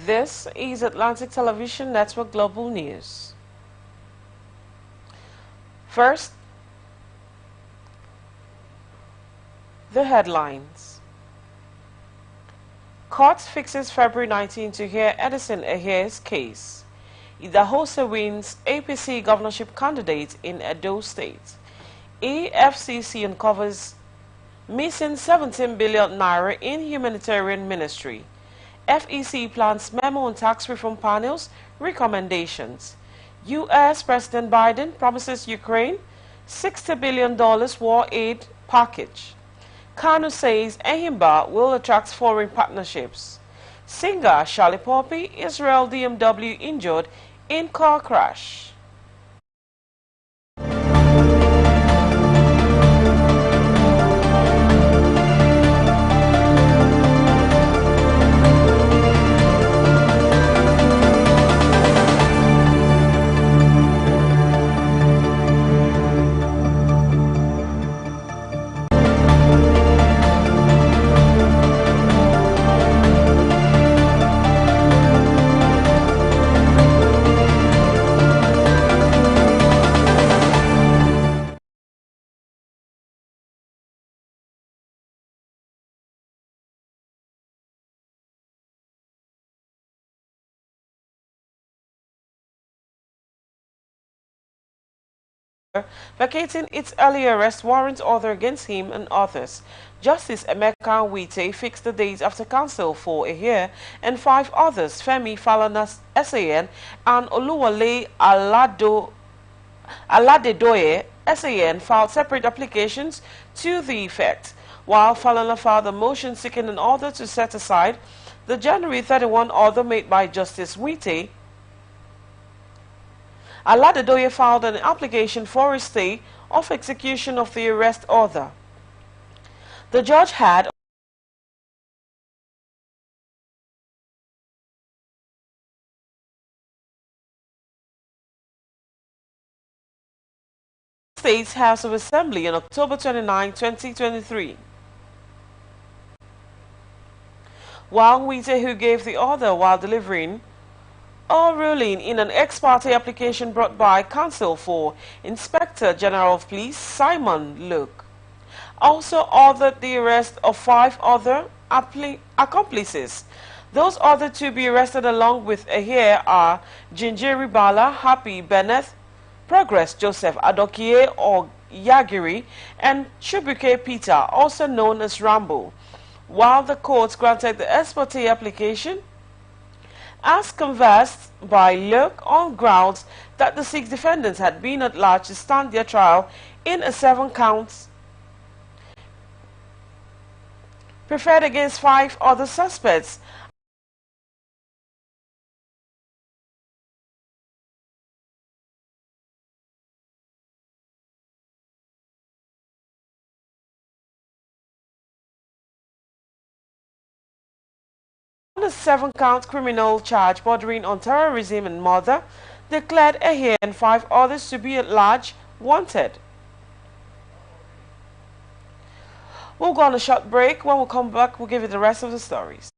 This is Atlantic Television Network Global News. First, the headlines. Court fixes February 19 to hear Edison Ehia's case. Idahosa wins APC governorship candidate in Edo State. EFCC uncovers missing 17 billion naira in humanitarian ministry. FEC plans memo on tax reform panel's recommendations. U.S. President Biden promises Ukraine $60 billion war aid package. Kanu says Ehimba will attract foreign partnerships. Singer Charlie Poppy, Israel DMW injured in car crash. Vacating its earlier arrest warrant order against him and others. Justice Emeka Nwite fixed the date after counsel for Ehia and 5 others, Femi Falana SAN and Oluwale Aladedoye SAN, filed separate applications to the effect, while Falana filed a motion seeking an order to set aside the January 31 order made by Justice Nwite. Aladedoye filed an application for a stay of execution of the arrest order. The judge had States House of Assembly on October 29, 2023. While Nwite, who gave the order while delivering a ruling in an ex parte application brought by counsel for Inspector General of Police Simon Luke, also ordered the arrest of 5 other accomplices. Those ordered to be arrested along with Ehia are Jinjiri Bala, Happy Bennett, Progress Joseph Adokie or Yagiri, and Chubuke Peter, also known as Rambo. While the court granted the ex parte application, as conversed by Luke on grounds that the 6 defendants had been at large to stand their trial in a 7 counts preferred against 5 other suspects. On a 7-count criminal charge bordering on terrorism and murder, declared Ehia and 5 others to be at large wanted. We'll go on a short break. When we come back, we'll give you the rest of the stories.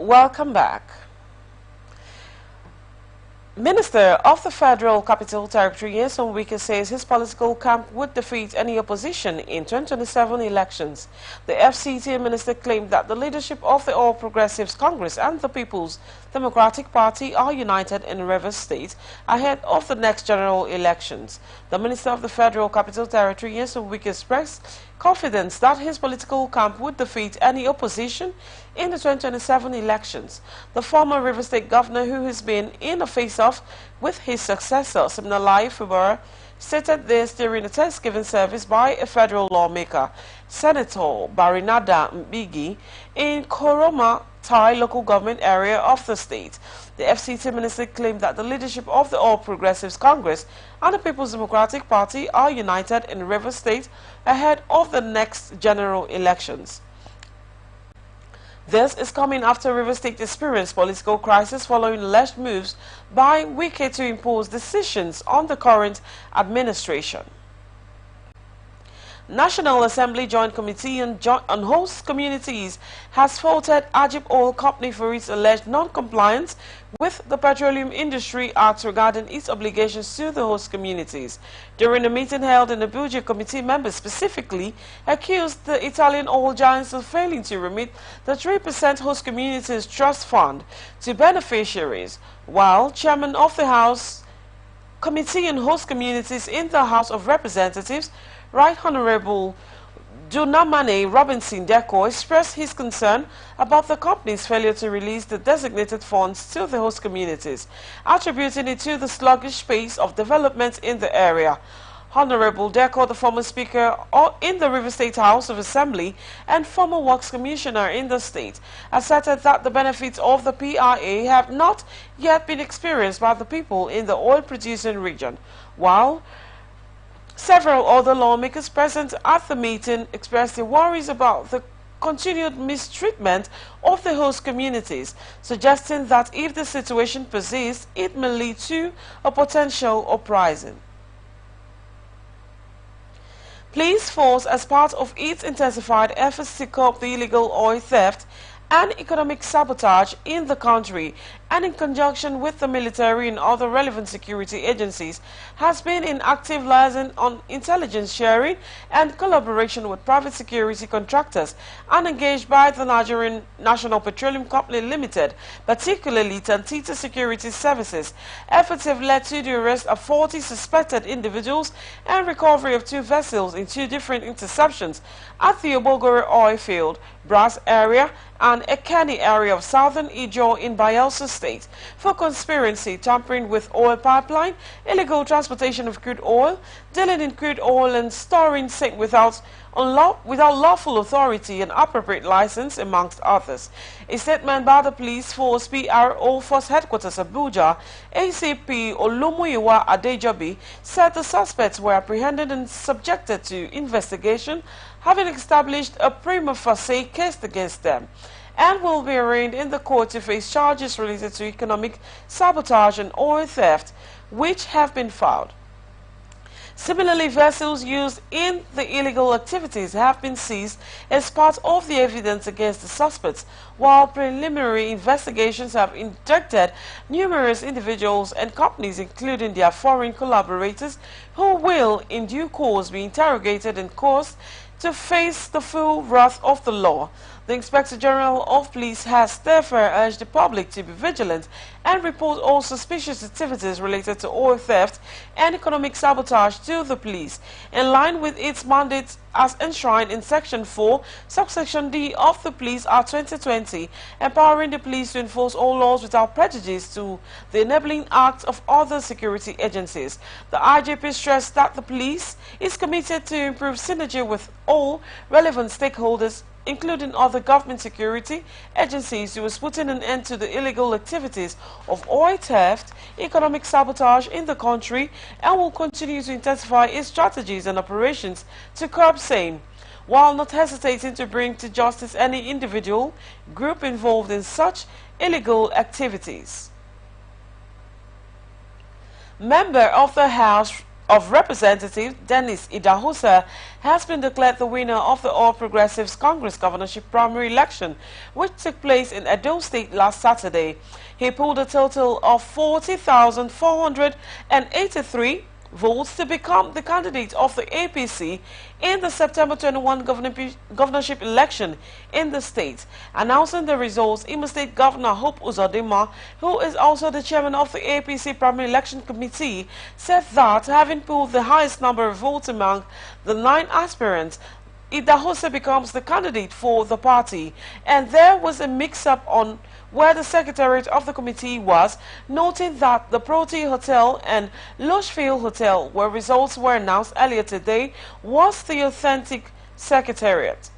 Welcome back. Minister of the Federal Capital Territory, Nyesom Wike, says his political camp would defeat any opposition in 2027 elections. The FCT minister claimed that the leadership of the All Progressives Congress and the People's Democratic Party are united in Rivers State ahead of the next general elections. The Minister of the Federal Capital Territory, Nyesom Wike, expressed confidence that his political camp would defeat any opposition in the 2027 elections. The former River State governor, who has been in a face-off with his successor, Siminalayi Fubara, stated this during a Thanksgiving service by a federal lawmaker, Senator Barinada Mbigi, in Koroma Thai local government area of the state. The FCT minister claimed that the leadership of the All Progressives Congress and the People's Democratic Party are united in Rivers State ahead of the next general elections. This is coming after Rivers State experienced political crisis following alleged moves by Wike to impose decisions on the current administration. National Assembly Joint Committee on Host Communities has faulted Ajib Oil Company for its alleged non-compliance with the Petroleum Industry Act regarding its obligations to the host communities. During a meeting held in Abuja, committee members specifically accused the Italian oil giants of failing to remit the 3% host communities trust fund to beneficiaries, while Chairman of the House Committee on Host Communities in the House of Representatives, Right Honorable Dunamane Robinson Deco, expressed his concern about the company's failure to release the designated funds to the host communities, attributing it to the sluggish pace of development in the area. Honorable Deco, the former Speaker in the River State House of Assembly and former Works Commissioner in the state, asserted that the benefits of the PRA have not yet been experienced by the people in the oil-producing region, while several other lawmakers present at the meeting expressed their worries about the continued mistreatment of the host communities, suggesting that if the situation persists, it may lead to a potential uprising. Police force, as part of its intensified efforts to curb the illegal oil theft and economic sabotage in the country, and in conjunction with the military and other relevant security agencies, has been in active liaison on intelligence sharing and collaboration with private security contractors and engaged by the Nigerian National Petroleum Company Limited, particularly Tantita Security Services. Efforts have led to the arrest of 40 suspected individuals and recovery of 2 vessels in 2 different interceptions at the Obogore oil field, Brass area, and Ekeni area of southern Ijo in Bayelsa State for conspiracy, tampering with oil pipeline, illegal transportation of crude oil, dealing in crude oil and storing zinc without lawful authority and appropriate license, amongst others. A statement by the police force PRO Force Headquarters Abuja, ACP Olumuyiwa Adejobi, said the suspects were apprehended and subjected to investigation, having established a prima facie case against them, and will be arraigned in the court to face charges related to economic sabotage and oil theft, which have been filed. Similarly, vessels used in the illegal activities have been seized as part of the evidence against the suspects, while preliminary investigations have indicted numerous individuals and companies, including their foreign collaborators, who will in due course be interrogated and caused to face the full wrath of the law. The Inspector General of Police has therefore urged the public to be vigilant and report all suspicious activities related to oil theft and economic sabotage to the police, in line with its mandate as enshrined in Section 4, Subsection D of the Police Act 2020, empowering the police to enforce all laws without prejudice to the enabling acts of other security agencies. The IGP stressed that the police is committed to improve synergy with all relevant stakeholders, including other government security agencies, who is putting an end to the illegal activities of oil theft, economic sabotage in the country, and will continue to intensify its strategies and operations to curb same, while not hesitating to bring to justice any individual, group involved in such illegal activities. Member of the House of Representatives, Dennis Idahosa, has been declared the winner of the All Progressives Congress governorship primary election, which took place in Edo State last Saturday. He pulled a total of 40,483 votes to become the candidate of the APC in the September 21 governorship election in the state. Announcing the results, Imo State Governor Hope Uzodinma, who is also the chairman of the APC Primary Election Committee, said that having pulled the highest number of votes among the 9 aspirants, Idahosa becomes the candidate for the party, and there was a mix-up on where the secretariat of the committee was, noting that the Proti Hotel and Lushfield Hotel, where results were announced earlier today, was the authentic secretariat.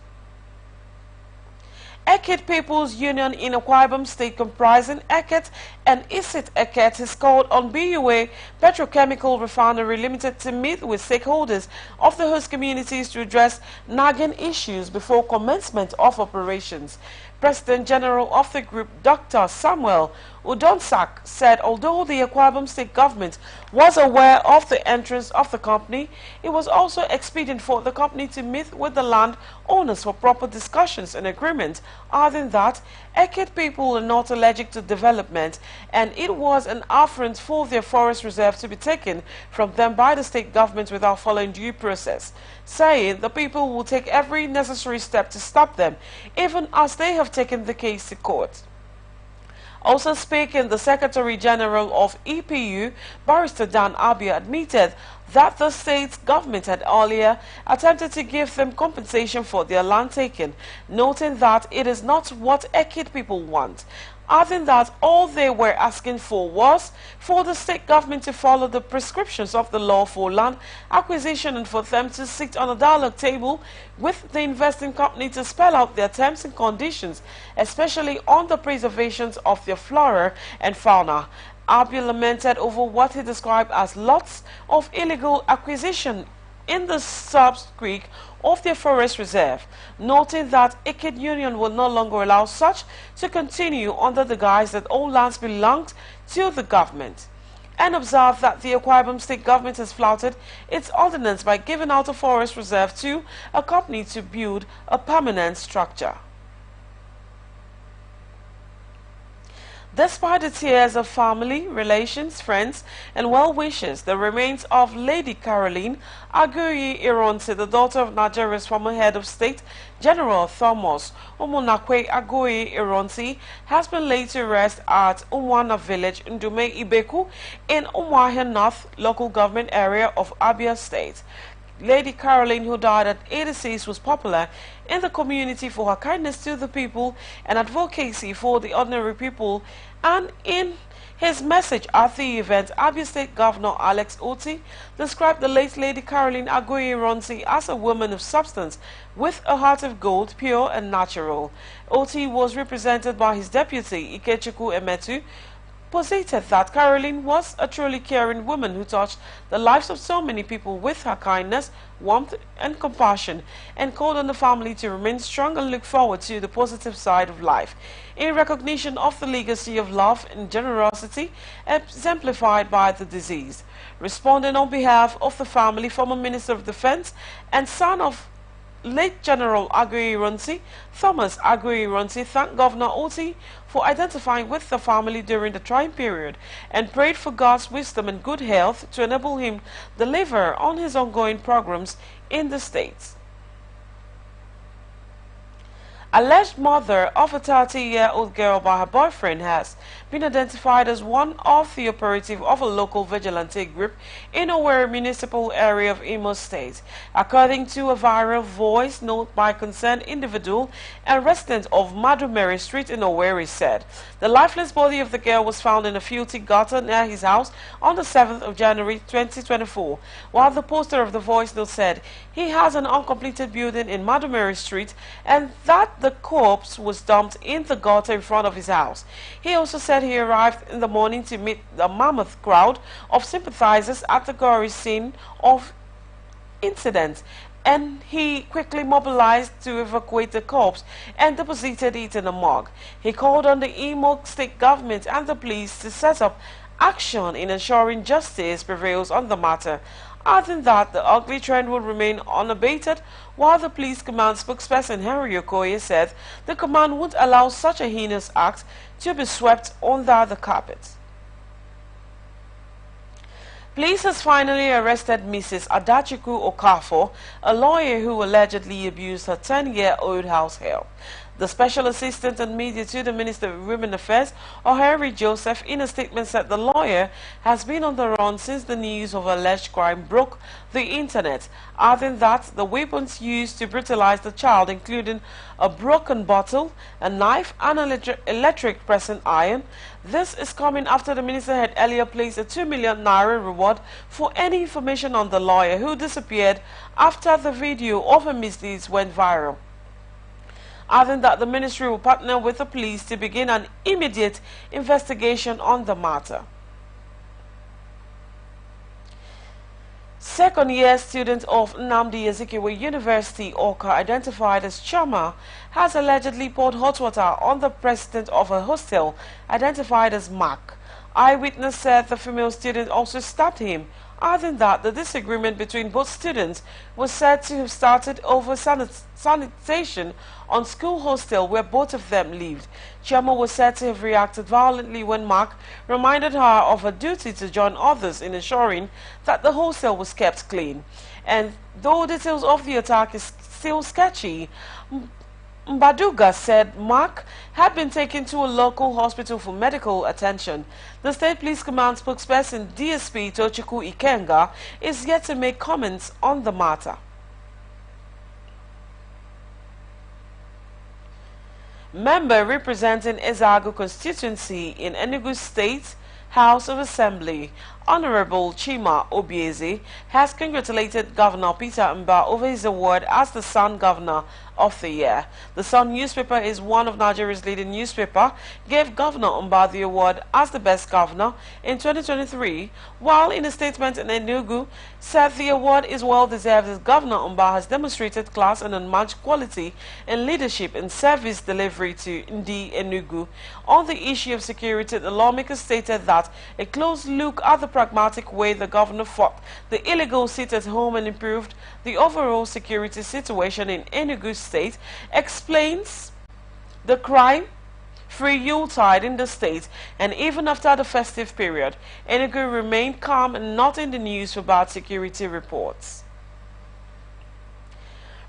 Eket People's Union in Akwa Ibom State, comprising Eket and Isit Eket, has called on BUA Petrochemical Refinery Limited to meet with stakeholders of the host communities to address nagging issues before commencement of operations. President General of the group, Dr. Samuel Udonsak, said although the Akwa Ibom State government was aware of the entrance of the company, it was also expedient for the company to meet with the land owners for proper discussions and agreements. Other than that, Eket people are not allergic to development, and it was an affront for their forest reserve to be taken from them by the state government without following due process, saying the people will take every necessary step to stop them, even as they have taken the case to court. Also speaking, the Secretary General of EPU, Barrister Dan Abia, admitted that the state government had earlier attempted to give them compensation for their land taken, noting that it is not what Eket people want. Adding that all they were asking for was for the state government to follow the prescriptions of the law for land acquisition and for them to sit on a dialogue table with the investing company to spell out their terms and conditions, especially on the preservation of their flora and fauna. Abiy lamented over what he described as lots of illegal acquisition in the sub-creek of their forest reserve, noting that Eket Union will no longer allow such to continue under the guise that all lands belonged to the government, and observed that the Akwa Ibom State government has flouted its ordinance by giving out a forest reserve to a company to build a permanent structure. Despite the tears of family, relations, friends, and well-wishers, the remains of Lady Caroline Aguiyi Ironsi, the daughter of Nigeria's former head of state, General Thomas Umunakwe Aguiyi Ironsi, has been laid to rest at Umwana village in Dume Ibeku in Umuahia North local government area of Abia State. Lady Caroline, who died at 86, was popular in the community for her kindness to the people and advocacy for the ordinary people. And in his message at the event, Abia State Governor Alex Oti described the late Lady Caroline Aguiyi Ironsi as a woman of substance with a heart of gold, pure and natural. Oti was represented by his deputy, Ikechukwu Emetu, posited that Caroline was a truly caring woman who touched the lives of so many people with her kindness, warmth and compassion, and called on the family to remain strong and look forward to the positive side of life, in recognition of the legacy of love and generosity exemplified by the deceased. Responding on behalf of the family, former Minister of Defense and son of late General Aguiyi Ironsi, Thomas Aguiyi Ironsi, thanked Governor Oti for identifying with the family during the trying period and prayed for God's wisdom and good health to enable him deliver on his ongoing programs in the States. Alleged mother of a 30-year-old girl by her boyfriend has been identified as one of the operative of a local vigilante group in Owerri municipal area of Imo State. According to a viral voice note by concerned individual and resident of Madumeri Street in Owerri said, the lifeless body of the girl was found in a filthy gutter near his house on the 7th of January 2024, while the poster of the voice note said he has an uncompleted building in Madumeri Street and that the corpse was dumped in the gutter in front of his house. He also said he arrived in the morning to meet the mammoth crowd of sympathizers at the gory scene of incident, and he quickly mobilized to evacuate the corpse and deposited it in a morgue. He called on the Imo State government and the police to set up action in ensuring justice prevails on the matter, adding that the ugly trend will remain unabated, while the police command spokesperson Henry Okoye said the command won't allow such a heinous act to be swept under the carpet. Police has finally arrested Mrs. Adachiku Okafor, a lawyer who allegedly abused her 10-year-old house help. The Special Assistant and Media to the Minister of Women Affairs, Henry Joseph, in a statement said the lawyer has been on the run since the news of alleged crime broke the internet, adding that the weapons used to brutalize the child, including a broken bottle, a knife, and an electric pressing iron. This is coming after the minister had earlier placed a 2 million naira reward for any information on the lawyer who disappeared after the video of her misdeeds went viral, adding that the ministry will partner with the police to begin an immediate investigation on the matter. Second-year student of Nnamdi Azikiwe University, Awka, identified as Chama, has allegedly poured hot water on the president of a hostel, identified as Mark. Eyewitness said the female student also stabbed him, adding that the disagreement between both students was said to have started over sanitation on school hostel where both of them lived. Chama was said to have reacted violently when Mark reminded her of her duty to join others in ensuring that the hostel was kept clean. And though details of the attack is still sketchy, Mbaduga said Mark had been taken to a local hospital for medical attention. The State Police Command spokesperson DSP Tochukwu Ikenga is yet to make comments on the matter. Member representing Ezagu constituency in Enugu State House of Assembly, Honorable Chima Obieze, has congratulated Governor Peter Mba over his award as the Sun Governor of the Year. The Sun newspaper is one of Nigeria's leading newspaper, gave Governor Mba the award as the best governor in 2023, while in a statement in Enugu said the award is well deserved as Governor Mba has demonstrated class and unmatched quality in leadership and service delivery to Ndi Enugu. On the issue of security, the lawmaker stated that a close look at the pragmatic way the governor fought the illegal sit at home and improved the overall security situation in Enugu State explains the crime-free Yuletide in the state, and even after the festive period, Enugu remained calm and not in the news for bad security reports.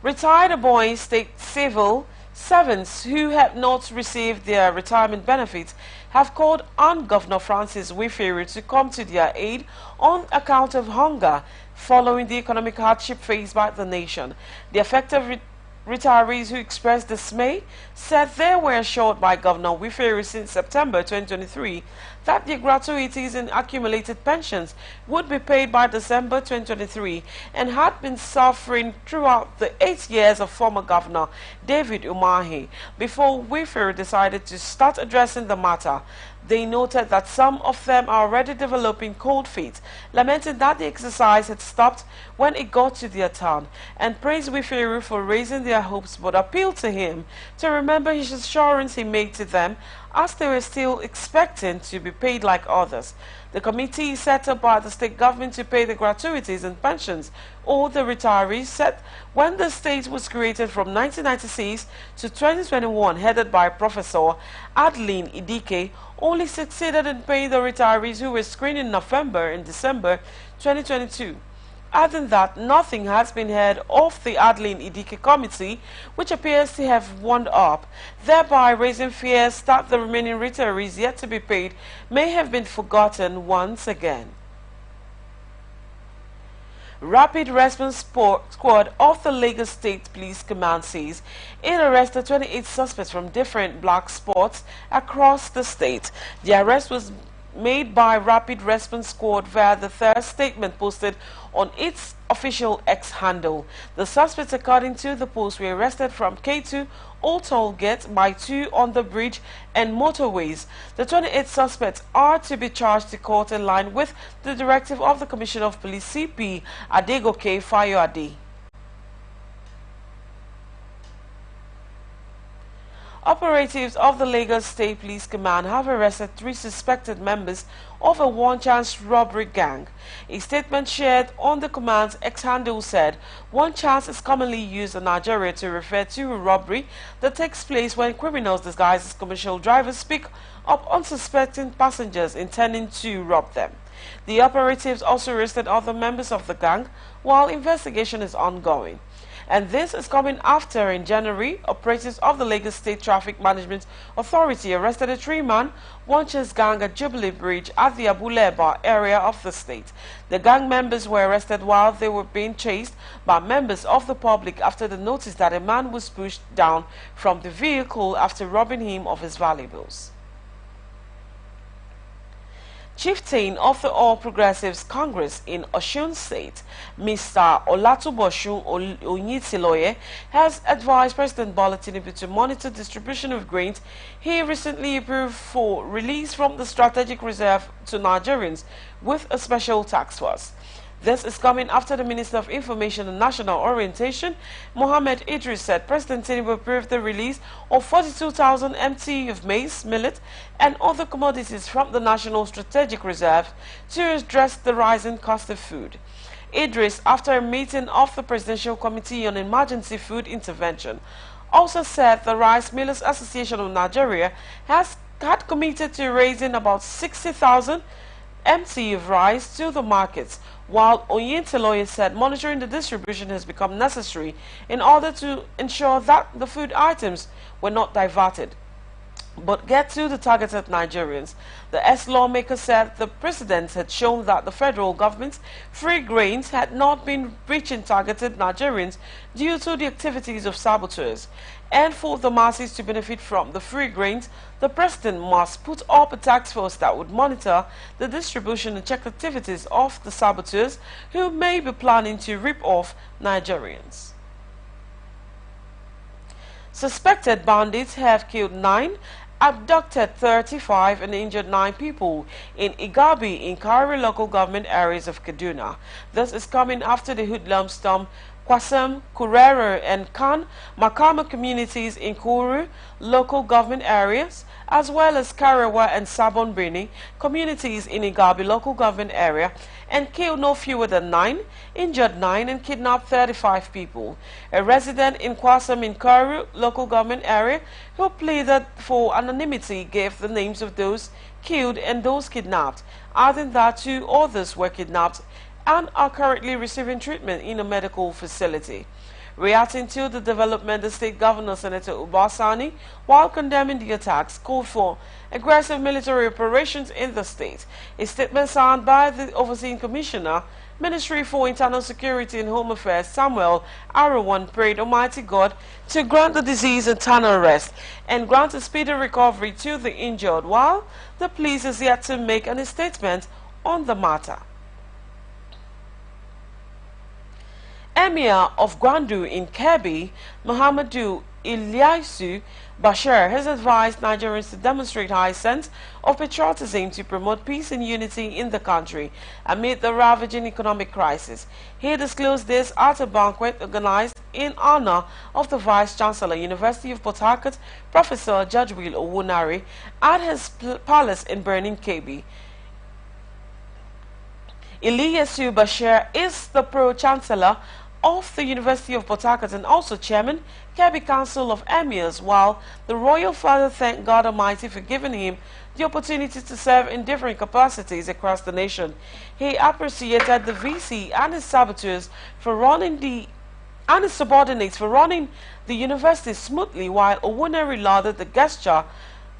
Retired Ebonyi State civil servants who have not received their retirement benefits have called on Governor Francis Wifiri to come to their aid on account of hunger following the economic hardship faced by the nation. The affected retirees who expressed dismay said they were assured by Governor Wifiri since September 2023 that the gratuities and accumulated pensions would be paid by December 2023 and had been suffering throughout the 8 years of former Governor David Umahi before Wifiri decided to start addressing the matter. They noted that some of them are already developing cold feet, lamenting that the exercise had stopped when it got to their turn, and praised Wifiri for raising their hopes, but appealed to him to remember his assurance he made to them as they were still expecting to be paid like others. The committee set up by the state government to pay the gratuities and pensions all the retirees said when the state was created from 1996 to 2021, headed by Professor Adeline Idike, only succeeded in paying the retirees who were screened in November and December 2022. Adding that nothing has been heard of the Adeline Idike committee, which appears to have wound up, thereby raising fears that the remaining retirees yet to be paid may have been forgotten once again. Rapid Response Squad of the Lagos State Police Command says it arrested 28 suspects from different black spots across the state. The arrest was made by Rapid Response Squad via the third statement posted on its official X handle. The suspects, according to the post, were arrested from K2 Old Toll Gate by 2 on the bridge and motorways. The 28 suspects are to be charged to court in line with the directive of the Commissioner of Police CP Adegoke Fayoade. Operatives of the Lagos State Police Command have arrested 3 suspected members of a one-chance robbery gang. A statement shared on the command's X-handle said, "One chance is commonly used in Nigeria to refer to a robbery that takes place when criminals disguised as commercial drivers pick up unsuspecting passengers intending to rob them." The operatives also arrested other members of the gang while investigation is ongoing. And this is coming after, in January, operatives of the Lagos State Traffic Management Authority arrested a 3-man one-chance gang at Jubilee Bridge at the Abuleba area of the state. The gang members were arrested while they were being chased by members of the public after they noticed that a man was pushed down from the vehicle after robbing him of his valuables. Chieftain of the All Progressives Congress in Osun State, Mr. Olatubosun Oyintiloye, has advised President Bola Tinubu to monitor distribution of grains he recently approved for release from the strategic reserve to Nigerians with a special task force. This is coming after the Minister of Information and National Orientation, Mohammed Idris, said President Tinubu approved the release of 42,000 MT of maize, millet, and other commodities from the National Strategic Reserve to address the rising cost of food. Idris, after a meeting of the Presidential Committee on Emergency Food Intervention, also said the Rice Millers Association of Nigeria had committed to raising about 60,000 MT of rice to the markets, while Oyintiloye said monitoring the distribution has become necessary in order to ensure that the food items were not diverted but get to the targeted Nigerians. The ex-lawmaker said the president had shown that the federal government's free grains had not been reaching targeted Nigerians due to the activities of saboteurs. And for the masses to benefit from the free grains, the president must put up a task force that would monitor the distribution and check activities of the saboteurs who may be planning to rip off Nigerians. Suspected bandits have killed 9, abducted 35 and injured 9 people in Igabi in Kari local government areas of Kaduna. This is coming after the hoodlums stormed Kwasem, Kurere and Kan Makama communities in Kuru local government areas, as well as Karawa and Sabon Bini communities in Igabi local government area, and killed no fewer than 9, injured 9 and kidnapped 35 people. A resident in Kwasem in Kuru local government area who pleaded for anonymity gave the names of those killed and those kidnapped, adding that 2 others were kidnapped and are currently receiving treatment in a medical facility. Reacting to the development, the state governor, Senator Ubasani, while condemning the attacks, called for aggressive military operations in the state. A statement signed by the overseeing commissioner, Ministry for Internal Security and Home Affairs, Samuel Arawan, prayed Almighty God to grant the disease eternal rest and grant a speedy recovery to the injured, while the police is yet to make any statement on the matter. Emir of Gwandu in Kebbi, Muhammadu Ilyasu Bashir, has advised Nigerians to demonstrate high sense of patriotism to promote peace and unity in the country amid the ravaging economic crisis. He disclosed this at a banquet organized in honor of the Vice-Chancellor, University of Port Harcourt, Professor Jadwil Owunari, at his palace in Birnin, Kebbi. Ilyasu Bashir is the Pro-Chancellor of the University of Port Harcourt and also Chairman, Kebbi Council of Emirs, while the Royal Father thanked God Almighty for giving him the opportunity to serve in different capacities across the nation. He appreciated the VC and his saboteurs for running and his subordinates for running the university smoothly, while Owunari lauded the gesture,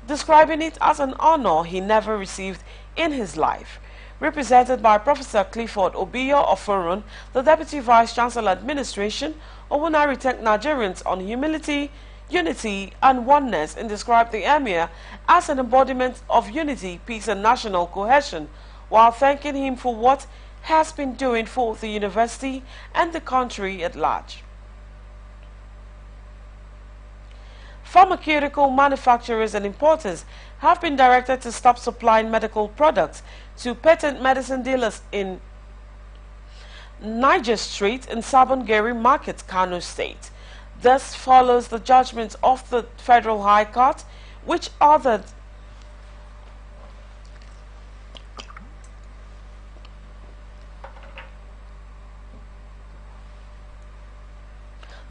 describing it as an honor he never received in his life. Represented by Professor Clifford Obiyo of Furun, the Deputy Vice-Chancellor Administration, Owunari thanked Nigerians on humility, unity and oneness and described the Emir as an embodiment of unity, peace and national cohesion, while thanking him for what has been doing for the university and the country at large. Pharmaceutical manufacturers and importers have been directed to stop supplying medical products to patent medicine dealers in Niger Street and Sabongeri Market, Kano State. This follows the judgment of the Federal High Court, which ordered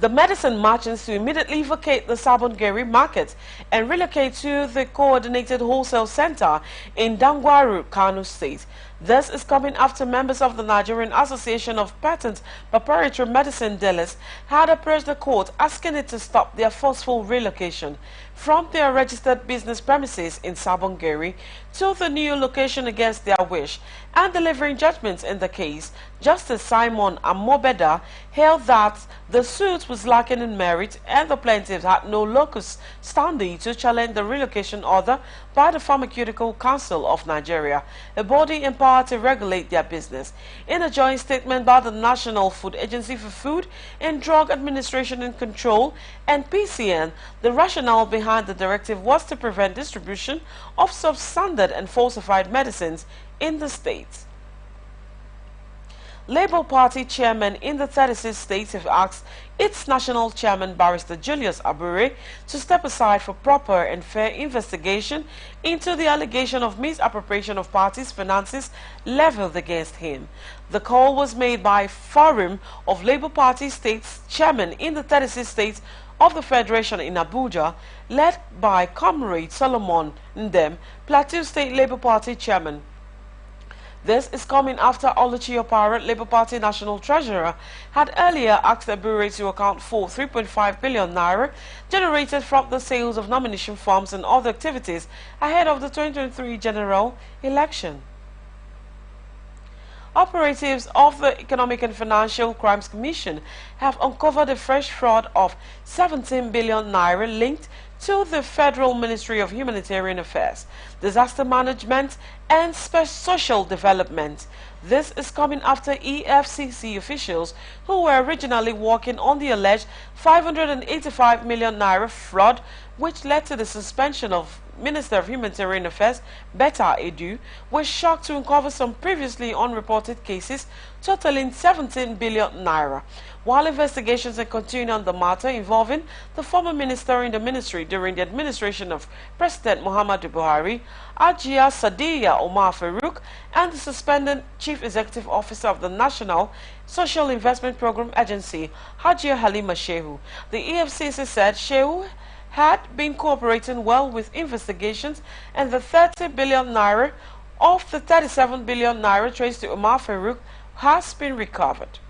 the medicine merchants to immediately vacate the Sabongeri market and relocate to the Coordinated Wholesale Center in Dangwaru, Kano State. This is coming after members of the Nigerian Association of Patent Preparatory Medicine Dealers had approached the court asking it to stop their forceful relocation from their registered business premises in Sabongeri to the new location against their wish, and delivering judgments in the case. Justice Simon Amobeda held that the suit was lacking in merit and the plaintiffs had no locus standi to challenge the relocation order by the Pharmaceutical Council of Nigeria, a body empowered to regulate their business. In a joint statement by the National Food Agency for Food and Drug Administration and Control and PCN, the rationale behind the directive was to prevent distribution of substandard and falsified medicines in the state. Labour Party chairmen in the 36 states have asked its national chairman, Barrister Julius Abure, to step aside for proper and fair investigation into the allegation of misappropriation of parties' finances leveled against him. The call was made by Forum of Labour Party states chairmen in the 36 states of the Federation in Abuja, led by Comrade Solomon Ndem, Plateau State Labour Party chairman. This is coming after Oluchi Opara, Labour Party National Treasurer, had earlier asked the Bureau to account for 3.5 billion naira generated from the sales of nomination forms and other activities ahead of the 2023 general election. Operatives of the Economic and Financial Crimes Commission have uncovered a fresh fraud of 17 billion naira linked to the Federal Ministry of Humanitarian Affairs, Disaster Management and Social Development. This is coming after EFCC officials who were originally working on the alleged 585 million naira fraud, which led to the suspension of Minister of Humanitarian Affairs, Betta Edu, was shocked to uncover some previously unreported cases totaling 17 billion naira. While investigations are continuing on the matter involving the former minister in the ministry during the administration of President Muhammadu Buhari, Ajia Sadiya Omar Farouk, and the suspended Chief Executive Officer of the National Social Investment Program Agency, Hajia Halima Shehu. The EFCC said Shehu had been cooperating well with investigations, and the 30 billion naira of the 37 billion naira traced to Omar Farouk has been recovered.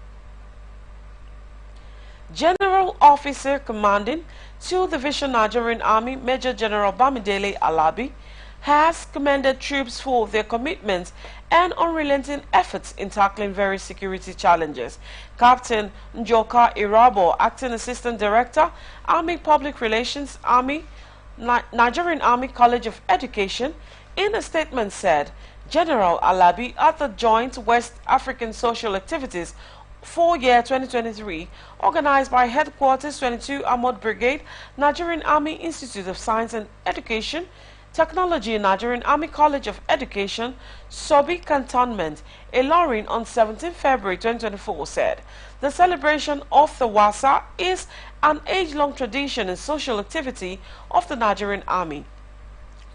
General Officer Commanding 2 Division Nigerian Army Major General Bamidele Alabi has commended troops for their commitment and unrelenting efforts in tackling various security challenges. Captain Njoka Irabo, Acting Assistant Director, Army Public Relations, Nigerian Army College of Education, in a statement said, General Alabi at the Joint West African Social Activities for year 2023, organized by Headquarters 22 Armored Brigade, Nigerian Army Institute of Science and Education, Technology, Nigerian Army College of Education, Sobi Cantonment, Ilorin on 17 February 2024 said, the celebration of the Wasa is an age-long tradition and social activity of the Nigerian Army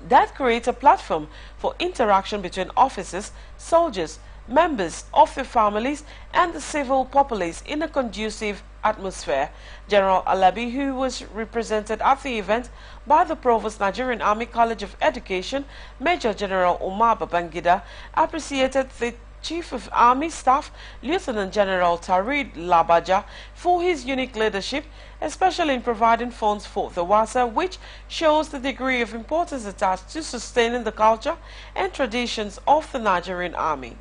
that creates a platform for interaction between officers, soldiers, members of their families and the civil populace in a conducive atmosphere. General Alabi, who was represented at the event by the Provost Nigerian Army College of Education, Major General Omar Babangida, appreciated the Chief of Army Staff, Lieutenant General Tarid Labaja, for his unique leadership, especially in providing funds for the WASA, which shows the degree of importance attached to sustaining the culture and traditions of the Nigerian Army.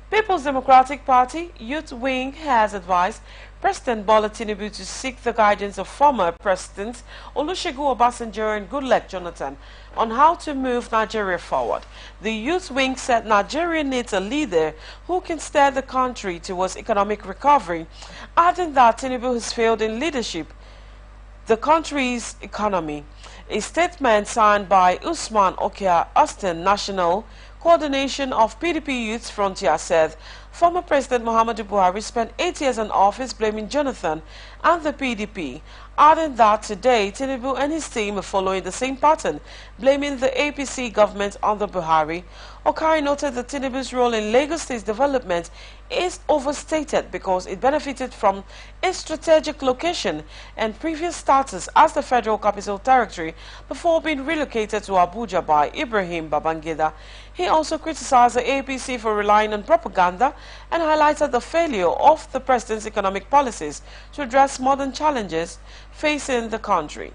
People's Democratic Party Youth Wing has advised President Bola Tinubu to seek the guidance of former Presidents Olusegun Obasanjo and Goodluck Jonathan on how to move Nigeria forward. The Youth Wing said Nigeria needs a leader who can steer the country towards economic recovery, adding that Tinubu has failed in leadership the country's economy. A statement signed by Usman Okia Austin National Coordination of PDP Youth Frontier said former President Muhammadu Buhari spent 8 years in office blaming Jonathan and the PDP, adding that today Tinubu and his team are following the same pattern, blaming the APC government on the Buhari. Okai noted that Tinubu's role in Lagos State's development is overstated because it benefited from its strategic location and previous status as the Federal Capital Territory before being relocated to Abuja by Ibrahim Babangida. He also criticized the APC for relying on propaganda and highlighted the failure of the president's economic policies to address modern challenges facing the country.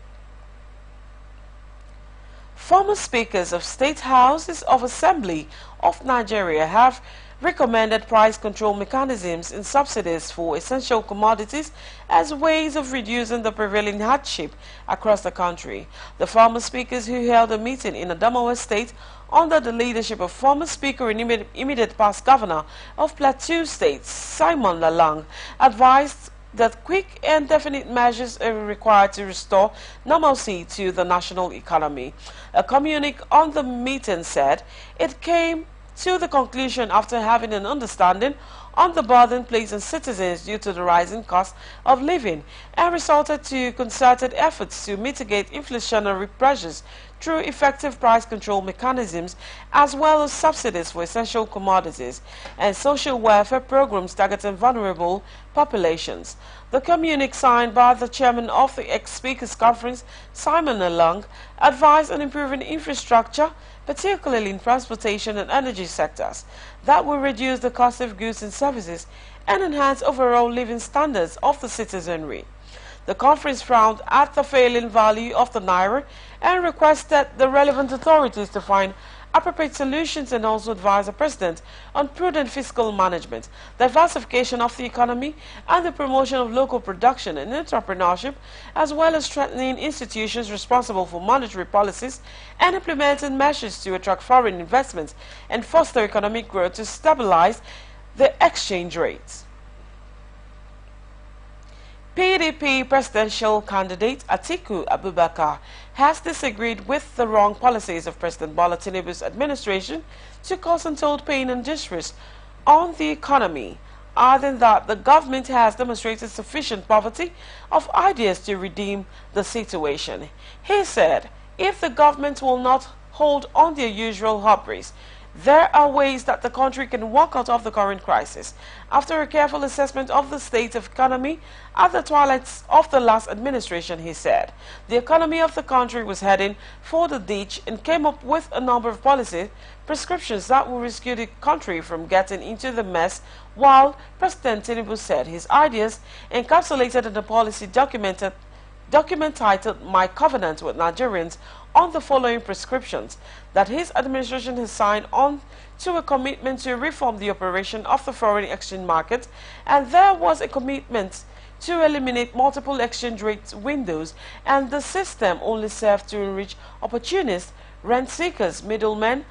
Former speakers of state houses of assembly of Nigeria have recommended price control mechanisms and subsidies for essential commodities as ways of reducing the prevailing hardship across the country. The former speakers, who held a meeting in Adamawa State under the leadership of former Speaker and immediate past governor of Plateau State, Simon Lalang, advised that quick and definite measures are required to restore normalcy to the national economy. A communique on the meeting said it came to the conclusion after having an understanding on the burden placed on citizens due to the rising cost of living and resulted to concerted efforts to mitigate inflationary pressures through effective price control mechanisms as well as subsidies for essential commodities and social welfare programs targeting vulnerable populations. The communique signed by the chairman of the ex-speakers conference, Simon Lalang, advised on improving infrastructure, particularly in transportation and energy sectors, that will reduce the cost of goods and services and enhance overall living standards of the citizenry. The conference frowned at the failing value of the naira and requested the relevant authorities to find appropriate solutions and also advise the president on prudent fiscal management, diversification of the economy, and the promotion of local production and entrepreneurship, as well as strengthening institutions responsible for monetary policies and implementing measures to attract foreign investments and foster economic growth to stabilize the exchange rates. PDP presidential candidate Atiku Abubakar has disagreed with the wrong policies of President Bola Tinubu's administration to cause untold pain and distress on the economy, adding that the government has demonstrated sufficient poverty of ideas to redeem the situation. He said, if the government will not hold on their usual hubris, there are ways that the country can walk out of the current crisis. After a careful assessment of the state of economy at the twilight of the last administration, he said, the economy of the country was heading for the ditch and came up with a number of policy prescriptions that will rescue the country from getting into the mess, while President Tinubu said his ideas encapsulated in the policy document titled My Covenant with Nigerians on the following prescriptions: that his administration has signed on to a commitment to reform the operation of the foreign exchange market, and there was a commitment to eliminate multiple exchange rate windows, and the system only served to enrich opportunists, rent seekers, middlemen,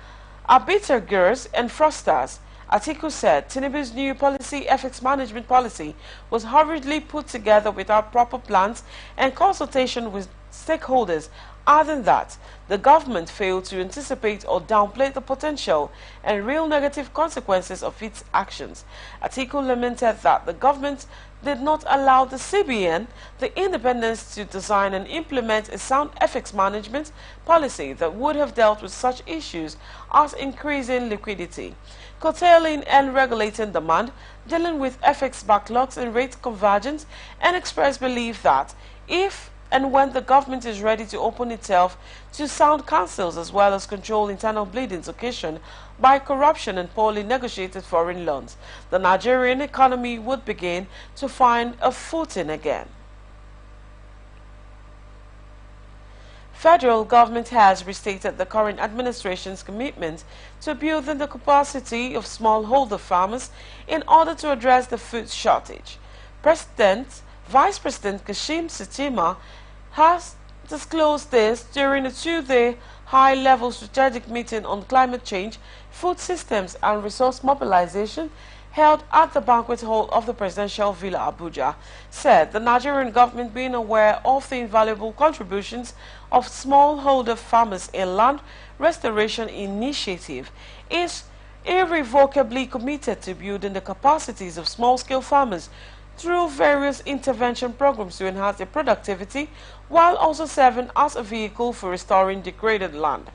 arbitrageurs, and fraudsters. Atiku said Tinubu's new policy, FX management policy, was hurriedly put together without proper plans and consultation with stakeholders, adding that the government failed to anticipate or downplay the potential and real negative consequences of its actions. Atiku lamented that the government did not allow the CBN the independence to design and implement a sound FX management policy that would have dealt with such issues as increasing liquidity, curtailing and regulating demand, dealing with FX backlogs and rate convergence, and expressed belief that if and when the government is ready to open itself to sound counsels as well as control internal bleedings occasioned by corruption and poorly negotiated foreign loans, the Nigerian economy would begin to find a footing again. Federal government has restated the current administration's commitment to building the capacity of smallholder farmers in order to address the food shortage. Vice President Kashim Shettima has disclosed this during a 2-day high-level strategic meeting on climate change, food systems and resource mobilization held at the banquet hall of the Presidential Villa Abuja. Said the Nigerian government, being aware of the invaluable contributions of smallholder farmers in land Restoration Initiative is irrevocably committed to building the capacities of small-scale farmers through various intervention programs to enhance their productivity while also serving as a vehicle for restoring degraded land.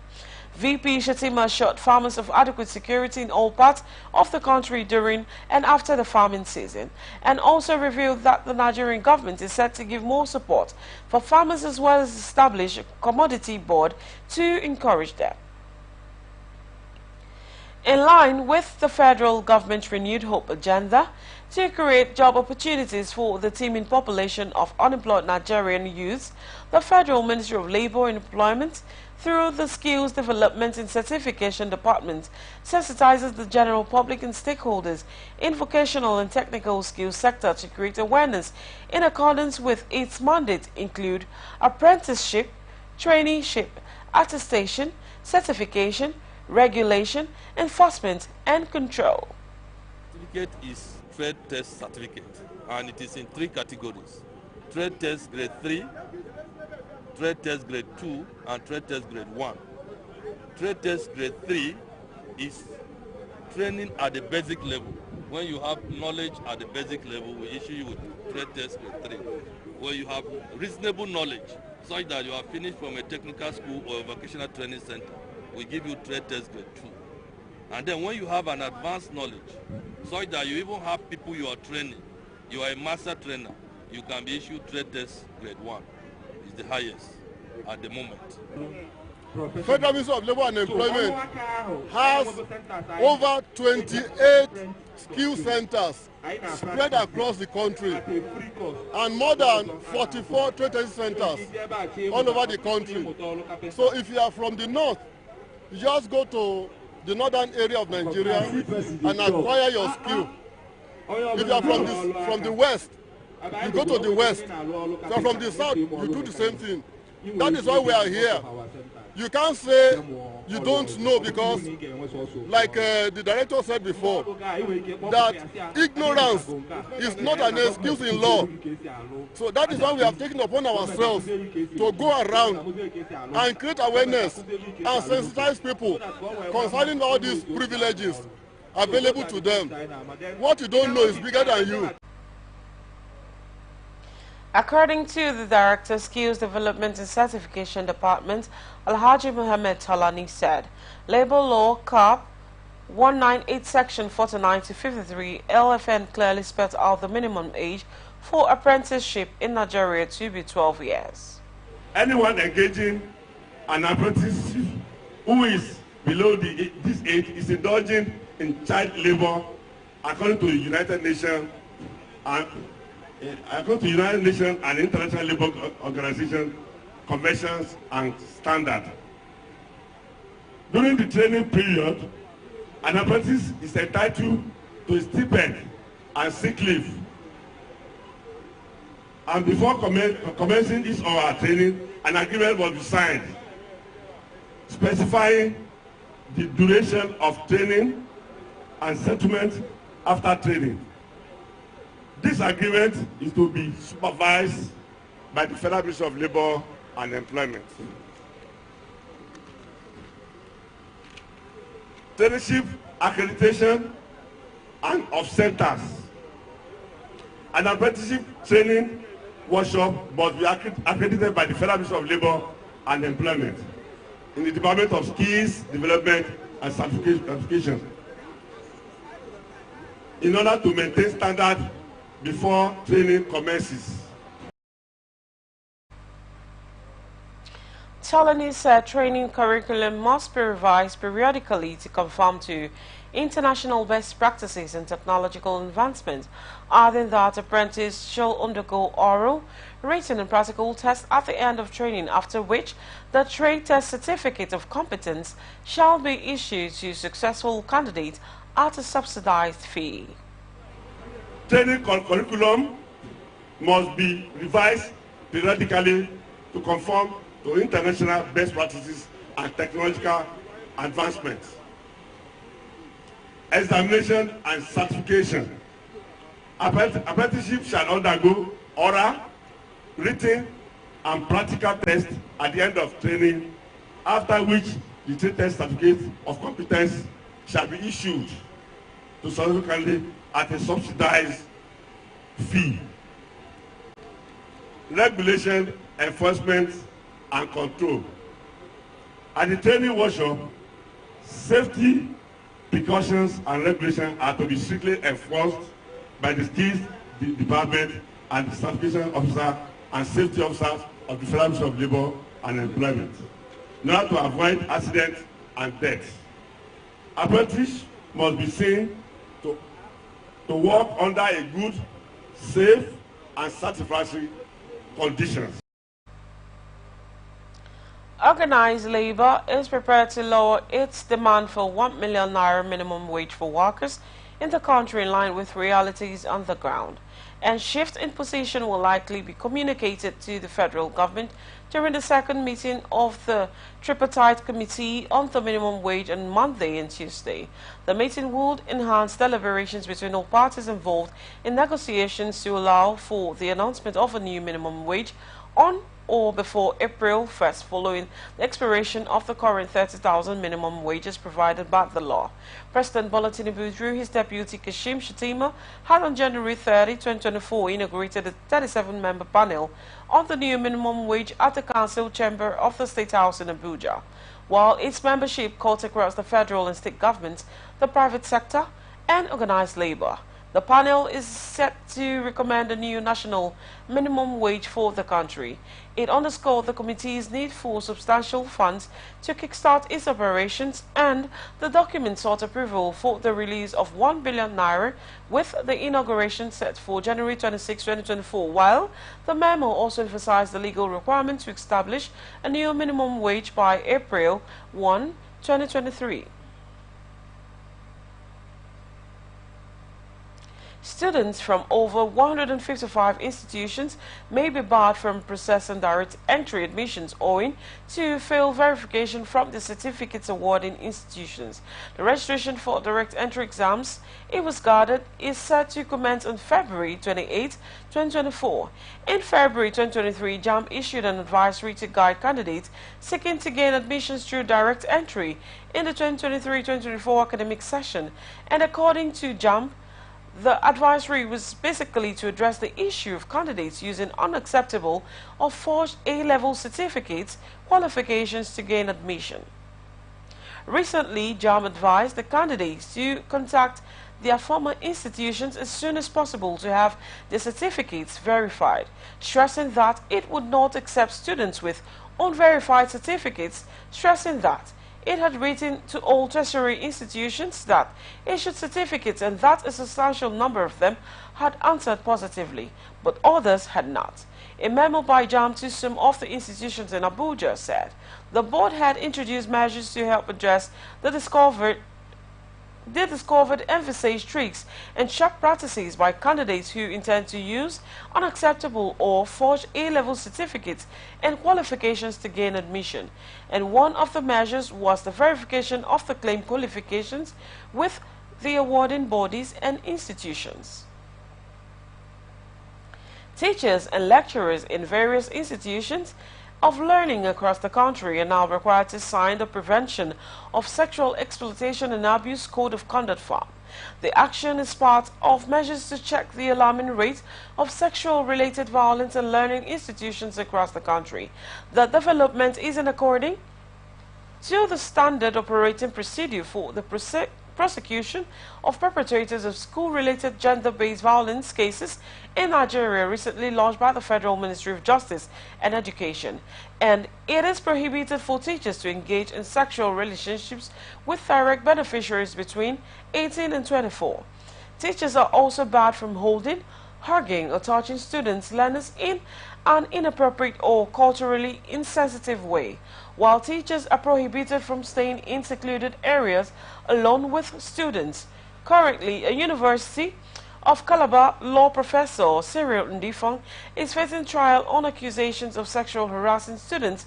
VP Shatima assured farmers of adequate security in all parts of the country during and after the farming season, and also revealed that the Nigerian government is set to give more support for farmers as well as establish a commodity board to encourage them. In line with the federal government's renewed hope agenda to create job opportunities for the teeming population of unemployed Nigerian youths, the Federal Ministry of Labor and Employment, through the Skills Development and Certification Department, sensitizes the general public and stakeholders in vocational and technical skills sector to create awareness in accordance with its mandate include apprenticeship, traineeship, attestation, certification, regulation, enforcement, and control. Certificate is trade test certificate, and it is in 3 categories: trade test grade 3, trade test grade 2, and trade test grade 1. Trade test grade 3 is training at the basic level. When you have knowledge at the basic level, we issue you with trade test grade 3. Where you have reasonable knowledge, such that you are finished from a technical school or a vocational training center, we give you trade test grade 2. And then when you have an advanced knowledge, such that you even have people you are training, you are a master trainer, you can be issued trade test grade 1. It's the highest at the moment. Federal Ministry of Labor and Employment has over 28 skill centers spread across the country and more than 44 trade centers all over the country. So if you are from the north, you just go to the northern area of Nigeria and acquire your skill. If you are from the west, you go to the west. If you are from the south, you do the same thing. That is why we are here. You can't say you don't know, because, like the director said before, that ignorance is not an excuse in law. So that is why we have taken upon ourselves to go around and create awareness and sensitize people concerning all these privileges available to them. What you don't know is bigger than you. According to the Director, Skills Development and Certification Department, Alhaji Mohammed Talani said, Labor Law Cap 198 Section 49 to 53 LFN clearly spelled out the minimum age for apprenticeship in Nigeria to be 12 years. Anyone engaging an apprenticeship who is below this age is indulging in child labor according to the United Nations and International Labour Organization conventions and standards. During the training period, an apprentice is entitled to a stipend and sick leave. And before commencing his or her training, an agreement was signed specifying the duration of training and settlement after training. This agreement is to be supervised by the Federal Ministry of Labor and Employment. Traineeship accreditation and of centers. An apprenticeship training workshop must be accredited by the Federal Ministry of Labor and Employment in the Department of Skills Development and Certification in order to maintain standards before training commences. Talani said training curriculum must be revised periodically to conform to international best practices and technological advancements, adding that apprentices shall undergo oral, written and practical tests at the end of training, after which the trade test certificate of competence shall be issued to successful candidates at a subsidized fee. Training curriculum must be revised periodically to conform to international best practices and technological advancements. Examination and certification. Apprenticeship shall undergo oral, written, and practical tests at the end of training, after which the trade test certificate of competence shall be issued to successful candidate at a subsidized fee. Regulation, enforcement, and control. At the training workshop, safety precautions and regulations are to be strictly enforced by the skills department and the certification officer and safety officers of the Federal Ministry of Labour and Employment in order to avoid accidents and deaths. Apprentices must be seen to work under a good, safe, and satisfactory conditions. Organized labor is prepared to lower its demand for 1 million naira minimum wage for workers in the country in line with realities on the ground. And shift in position will likely be communicated to the federal government during the second meeting of the tripartite committee on the minimum wage on Monday and Tuesday. The meeting would enhance deliberations between all parties involved in negotiations to allow for the announcement of a new minimum wage on or before April 1st, following the expiration of the current 30,000 minimum wages provided by the law. President Bola Tinubu, through his deputy Kashim Shettima, had on January 30, 2024, inaugurated a 37-member panel on the new minimum wage at the Council Chamber of the State House in Abuja. While its membership cuts across the federal and state governments, the private sector, and organized labor. The panel is set to recommend a new national minimum wage for the country. It underscored the committee's need for substantial funds to kickstart its operations, and the document sought approval for the release of 1 billion naira with the inauguration set for January 26, 2024, while the memo also emphasized the legal requirement to establish a new minimum wage by April 1, 2023. Students from over 155 institutions may be barred from processing direct entry admissions owing to failed verification from the certificates awarding institutions. The registration for direct entry exams, it was guarded, is set to commence on February 28, 2024. In February 2023, JAMB issued an advisory to guide candidates seeking to gain admissions through direct entry in the 2023-2024 academic session, and according to JAMB, the advisory was basically to address the issue of candidates using unacceptable or forged A-level certificates qualifications to gain admission. Recently, JAMB advised the candidates to contact their former institutions as soon as possible to have their certificates verified, stressing that it would not accept students with unverified certificates, stressing that it had written to all tertiary institutions that issued certificates and that a substantial number of them had answered positively, but others had not. A memo by JAMB to some of the institutions in Abuja said the board had introduced measures to help address the discovered emphasized tricks and sharp practices by candidates who intend to use unacceptable or forged A-level certificates and qualifications to gain admission. And one of the measures was the verification of the claim qualifications with the awarding bodies and institutions. Teachers and lecturers in various institutions of learning across the country are now required to sign the Prevention of Sexual Exploitation and Abuse Code of Conduct form. The action is part of measures to check the alarming rate of sexual-related violence in learning institutions across the country. The development is in accordance to the standard operating procedure for the prosecution of perpetrators of school-related gender-based violence cases in Nigeria, recently launched by the Federal Ministry of Justice and Education. And it is prohibited for teachers to engage in sexual relationships with direct beneficiaries between 18 and 24. Teachers are also barred from holding, hugging, or touching students, learners in an inappropriate or culturally insensitive way, while teachers are prohibited from staying in secluded areas alone with students. Currently, a University of Calabar law professor Cyril Ndifong is facing trial on accusations of sexual harassing students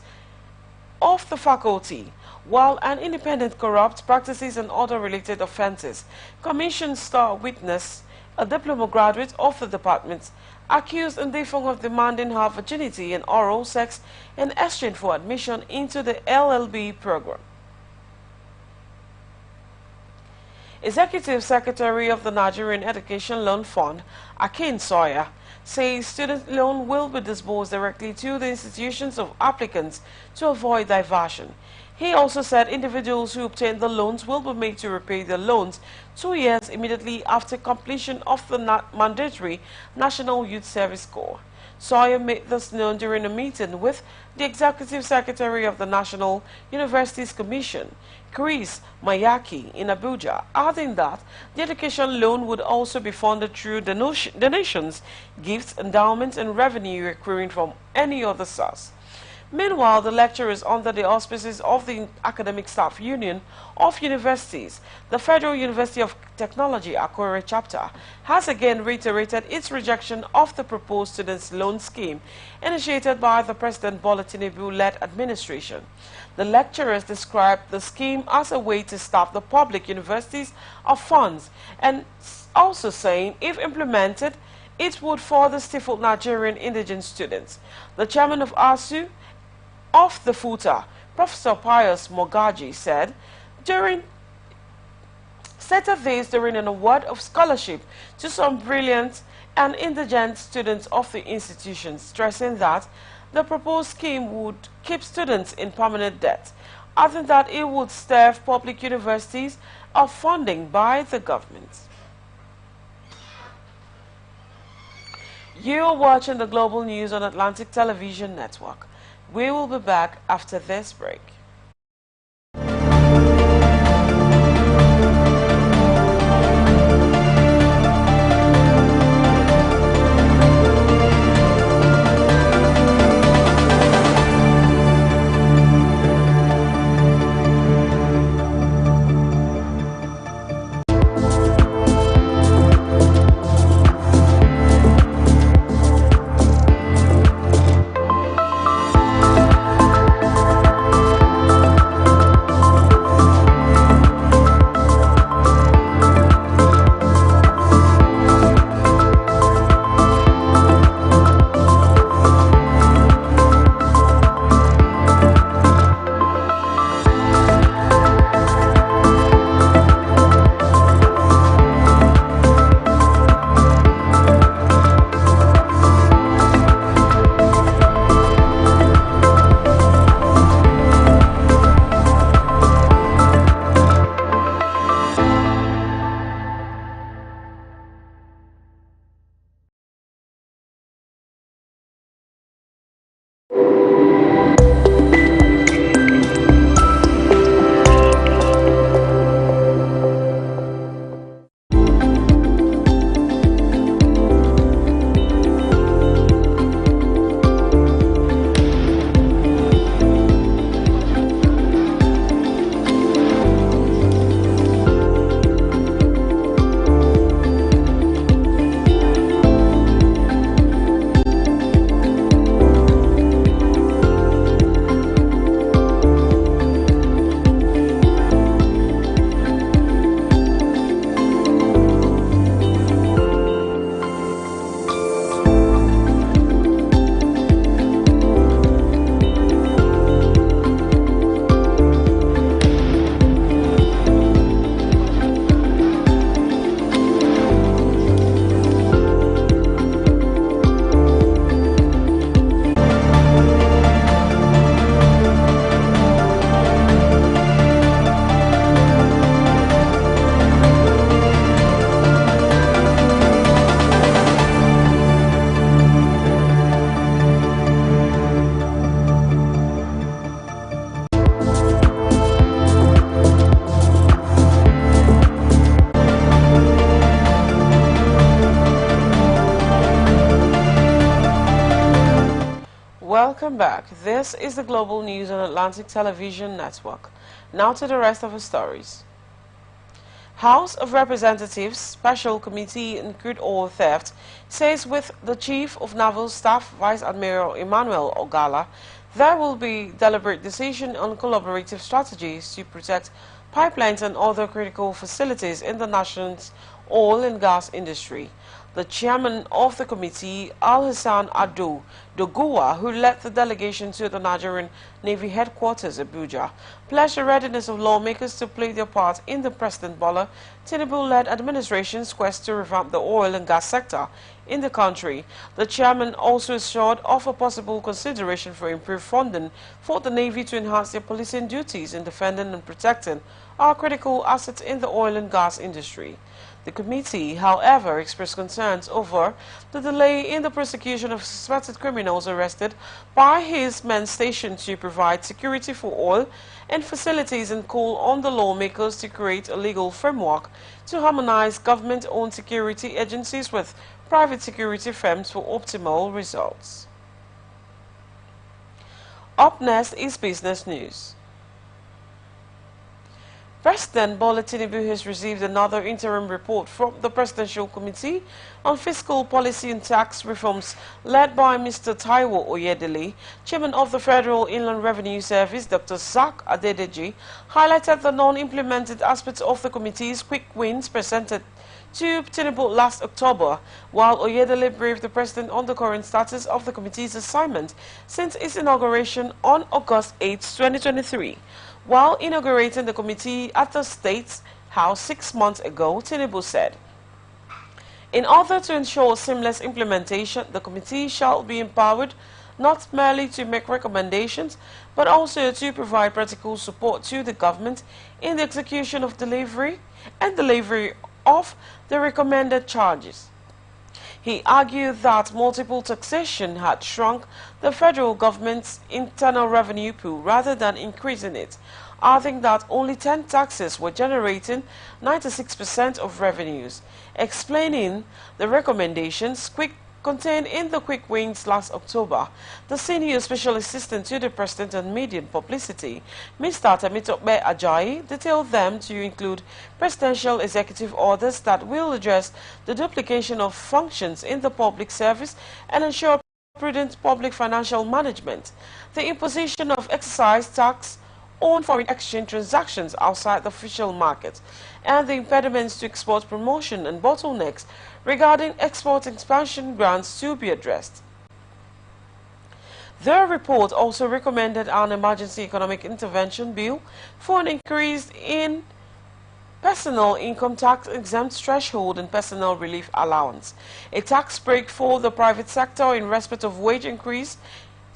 of the faculty, while an independent corrupt practices and other related offences. Commission star witness, a diploma graduate of the department, accused Ndifong of demanding her virginity and oral sex in exchange for admission into the LLB program. Executive Secretary of the Nigerian Education Loan Fund, Akin Sawyer, says student loan will be disbursed directly to the institutions of applicants to avoid diversion. He also said individuals who obtain the loans will be made to repay their loans 2 years immediately after completion of the mandatory National Youth Service Corps. Sawyer made this known during a meeting with the Executive Secretary of the National Universities Commission, Chris Mayaki, in Abuja, adding that the education loan would also be funded through donations, gifts, endowments, and revenue accruing from any other source. Meanwhile, the lecturers under the auspices of the Academic Staff Union of Universities, the Federal University of Technology, Akure chapter, has again reiterated its rejection of the proposed students' loan scheme initiated by the President Bola Tinubu-led administration. The lecturers described the scheme as a way to stop the public universities of funds, and also saying if implemented, it would further stifle Nigerian indigent students. The chairman of ASU of the FUTA, Professor Pius Mogaji, stated this during an award of scholarship to some brilliant and indigent students of the institution, stressing that the proposed scheme would keep students in permanent debt, adding that it would starve public universities of funding by the government. You are watching the Global News on Atlantic Television Network. We will be back after this break. Welcome back. This is the Global News on Atlantic Television Network. Now to the rest of the stories. House of Representatives Special Committee on Crude Oil Theft says with the Chief of Naval Staff Vice Admiral Emmanuel Ogala, there will be deliberate decision on collaborative strategies to protect pipelines and other critical facilities in the nation's oil and gas industry. The chairman of the committee, Al-Hassan Ado Dogowa, who led the delegation to the Nigerian Navy headquarters, Abuja, pledged the readiness of lawmakers to play their part in the President Bola Tinubu-led administration's quest to revamp the oil and gas sector in the country. The chairman also assured of a possible consideration for improved funding for the Navy to enhance their policing duties in defending and protecting our critical assets in the oil and gas industry. The committee, however, expressed concerns over the delay in the prosecution of suspected criminals arrested by his men stationed to provide security for oil and facilities, and called on the lawmakers to create a legal framework to harmonize government-owned security agencies with private security firms for optimal results. Up next is business news. President Bola Tinubu has received another interim report from the Presidential Committee on Fiscal Policy and Tax Reforms led by Mr. Taiwo Oyedele. Chairman of the Federal Inland Revenue Service, Dr. Zak Adedeji, highlighted the non-implemented aspects of the committee's quick wins presented to Tinubu last October, while Oyedele briefed the President on the current status of the committee's assignment since its inauguration on August 8, 2023. While inaugurating the committee at the State House 6 months ago, Tinubu said, "In order to ensure seamless implementation, the committee shall be empowered not merely to make recommendations, but also to provide practical support to the government in the execution of delivery of the recommended charges." He argued that multiple taxation had shrunk the federal government's internal revenue pool rather than increasing it, adding that only 10 taxes were generating 96% of revenues. Explaining the recommendations contained in the quick wins last October, the senior special assistant to the President on Media and Publicity, Mr. Temitope Ajayi, detailed them to include presidential executive orders that will address the duplication of functions in the public service and ensure prudent public financial management, the imposition of excise tax on foreign exchange transactions outside the official market, and the impediments to export promotion and bottlenecks regarding export expansion grants to be addressed. The report also recommended an emergency economic intervention bill for an increase in personal income tax exempt threshold and personal relief allowance, a tax break for the private sector in respect of wage increase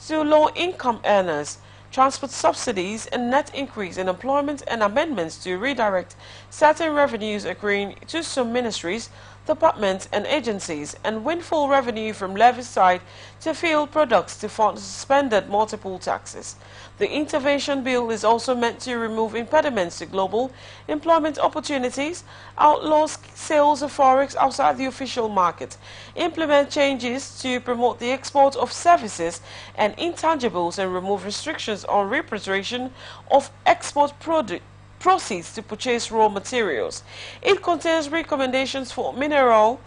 to low-income earners, transport subsidies, and net increase in employment, and amendments to redirect certain revenues accruing to some ministries, departments, and agencies, and windfall revenue from levy side to field products to fund suspended multiple taxes. The intervention bill is also meant to remove impediments to global employment opportunities, outlaw sales of forex outside the official market, implement changes to promote the export of services and intangibles, and remove restrictions on repatriation of export proceeds to purchase raw materials. It contains recommendations for ministerial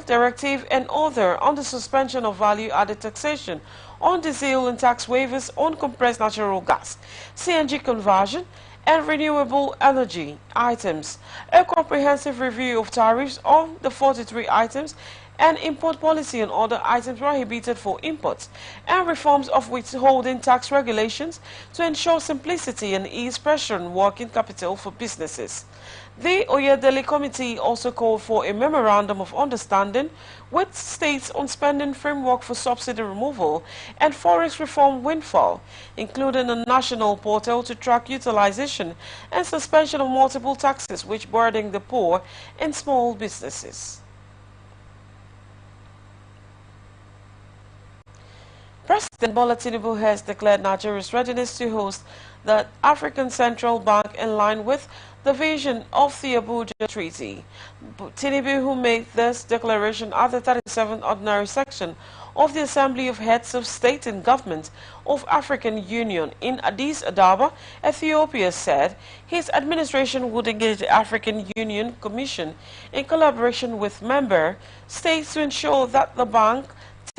directive and other on the suspension of value-added taxation on diesel and tax waivers on compressed natural gas, CNG conversion, and renewable energy items, a comprehensive review of tariffs on the 43 items, and import policy on other items prohibited for imports, and reforms of withholding tax regulations to ensure simplicity and ease pressure on working capital for businesses. The Oyedele Committee also called for a memorandum of understanding with states on spending framework for subsidy removal and forex reform windfall, including a national portal to track utilization and suspension of multiple taxes which burden the poor and small businesses. President Bola Tinubu has declared Nigeria's readiness to host the African Central Bank in line with the vision of the Abuja Treaty. Tinubu, who made this declaration at the 37th Ordinary Section of the Assembly of Heads of State and Government of African Union in Addis Ababa, Ethiopia, said his administration would engage the African Union Commission in collaboration with member states to ensure that the bank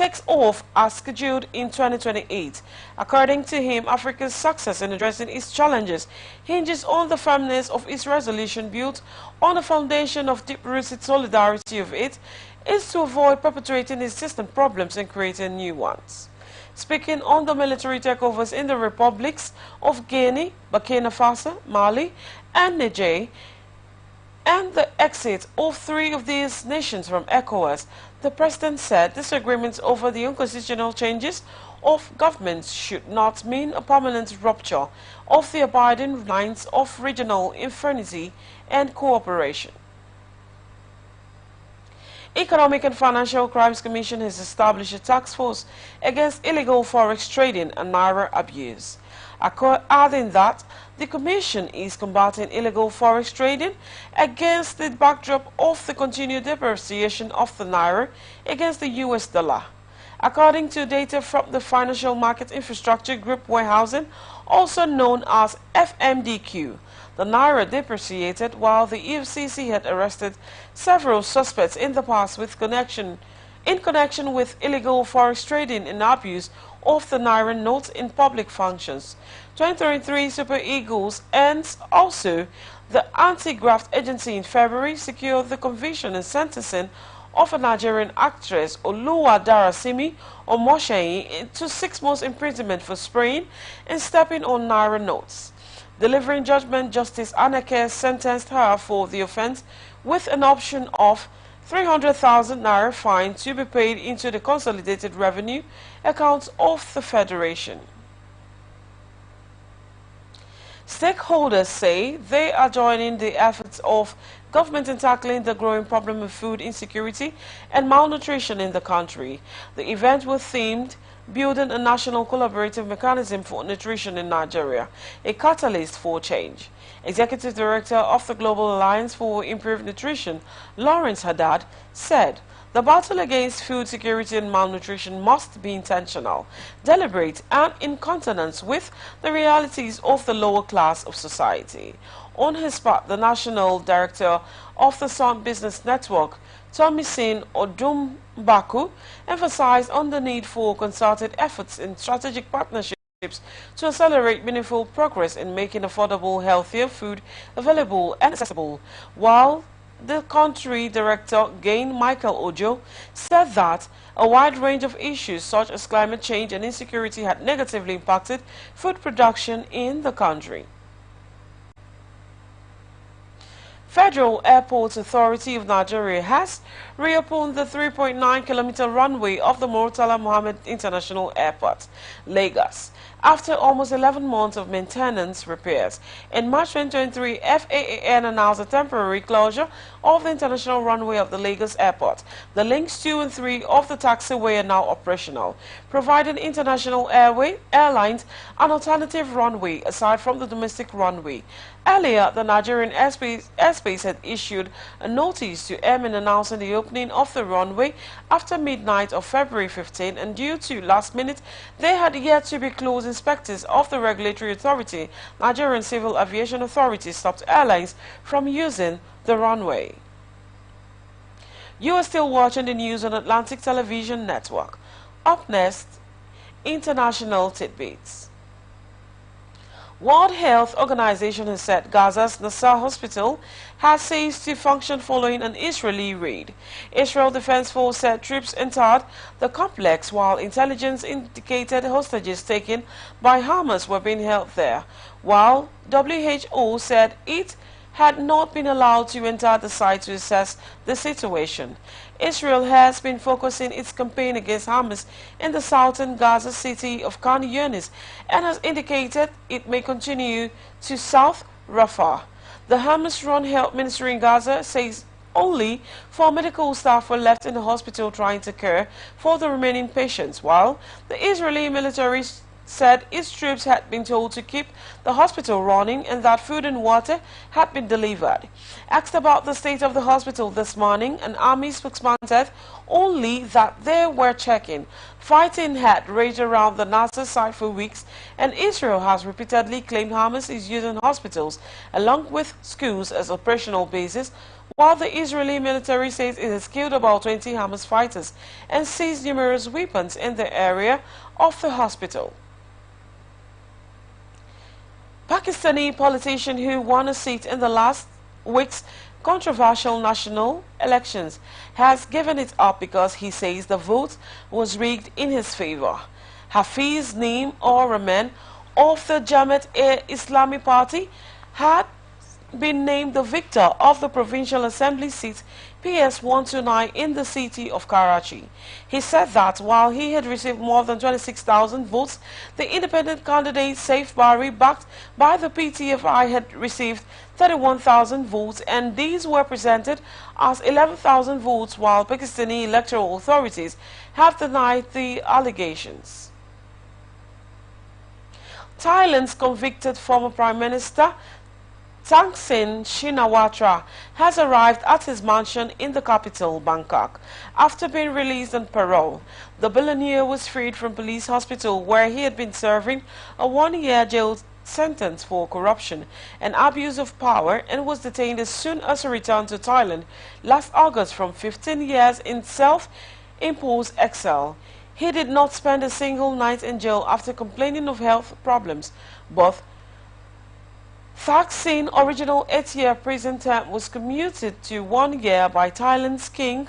takes off as scheduled in 2028. According to him, Africa's success in addressing its challenges hinges on the firmness of its resolution built on a foundation of deep-rooted solidarity of it is to avoid perpetuating existing problems and creating new ones. Speaking on the military takeovers in the republics of Guinea, Burkina Faso, Mali, and Niger, and the exit of 3 of these nations from ECOWAS, the president said disagreements over the unconstitutional changes of governments should not mean a permanent rupture of the abiding lines of regional unity and cooperation. Economic and Financial Crimes Commission has established a task force against illegal forex trading and naira abuse, adding that the Commission is combating illegal forex trading against the backdrop of the continued depreciation of the naira against the US dollar. According to data from the Financial Market Infrastructure Group Warehousing, also known as FMDQ, the naira depreciated while the EFCC had arrested several suspects in the past in connection with illegal forex trading and abuse of the naira notes in public functions. 2023 Super Eagles and also the Anti-Graft Agency in February secured the conviction and sentencing of a Nigerian actress Oluwa Darasimi Omosheyin to 6 months imprisonment for spraying and stepping on naira notes. Delivering judgment, Justice Anake sentenced her for the offense with an option of 300,000 naira fine to be paid into the consolidated revenue accounts of the Federation. Stakeholders say they are joining the efforts of government in tackling the growing problem of food insecurity and malnutrition in the country. The event was themed Building a National Collaborative Mechanism for Nutrition in Nigeria, a catalyst for change. Executive Director of the Global Alliance for Improved Nutrition, Lawrence Haddad, said, "The battle against food security and malnutrition must be intentional, deliberate, and in consonance with the realities of the lower class of society." On his part, the National Director of the Sun Business Network, Tomisin Odumbaku, emphasized on the need for concerted efforts in strategic partnerships to accelerate meaningful progress in making affordable, healthier food available and accessible, while the country director, Gain Michael Ojo, said that a wide range of issues such as climate change and insecurity had negatively impacted food production in the country. Federal Airports Authority of Nigeria has reopened the 3.9-kilometer runway of the Murtala Mohammed International Airport, Lagos, after almost 11 months of maintenance repairs. In March 2023, FAAN announced a temporary closure of the international runway of the Lagos Airport. The links 2 and 3 of the taxiway are now operational, providing international airlines an alternative runway aside from the domestic runway. Earlier, the Nigerian airspace had issued a notice to airmen announcing the opening of the runway after midnight of February 15, and due to last minute, they had yet to be closed. Inspectors of the regulatory authority, Nigerian Civil Aviation Authority, stopped airlines from using the runway. You are still watching the news on Atlantic Television Network. Up next, international tidbits. World Health Organization has said Gaza's Nasser hospital has ceased to function following an Israeli raid. Israel Defense Force said troops entered the complex while intelligence indicated hostages taken by Hamas were being held there, while WHO said it had not been allowed to enter the site to assess the situation. Israel has been focusing its campaign against Hamas in the southern Gaza city of Khan Yunis and has indicated it may continue to South Rafah. The Hamas-run health ministry in Gaza says only 4 medical staff were left in the hospital trying to care for the remaining patients, while the Israeli military said its troops had been told to keep the hospital running and that food and water had been delivered. Asked about the state of the hospital this morning, an army spokesman said only that they were checking. Fighting had raged around the Nasser site for weeks, and Israel has repeatedly claimed Hamas is using hospitals along with schools as operational bases, while the Israeli military says it has killed about 20 Hamas fighters and seized numerous weapons in the area of the hospital. Pakistani politician who won a seat in the last week's controversial national elections has given it up because he says the vote was rigged in his favor. Hafiz Naeem or Rahman of the Jamaat-e-Islami party had been named the victor of the provincial assembly seat PS129 in the city of Karachi. He said that while he had received more than 26,000 votes, the independent candidate Saif Bari, backed by the PTFI, had received 31,000 votes, and these were presented as 11,000 votes, while Pakistani electoral authorities have denied the allegations. Thailand's convicted former Prime Minister Thaksin Shinawatra has arrived at his mansion in the capital, Bangkok, after being released on parole. The billionaire was freed from police hospital where he had been serving a one-year jail sentence for corruption and abuse of power, and was detained as soon as he returned to Thailand last August from 15 years in self-imposed exile. He did not spend a single night in jail after complaining of health problems. Both Thaksin's original 8-year prison term was commuted to 1 year by Thailand's king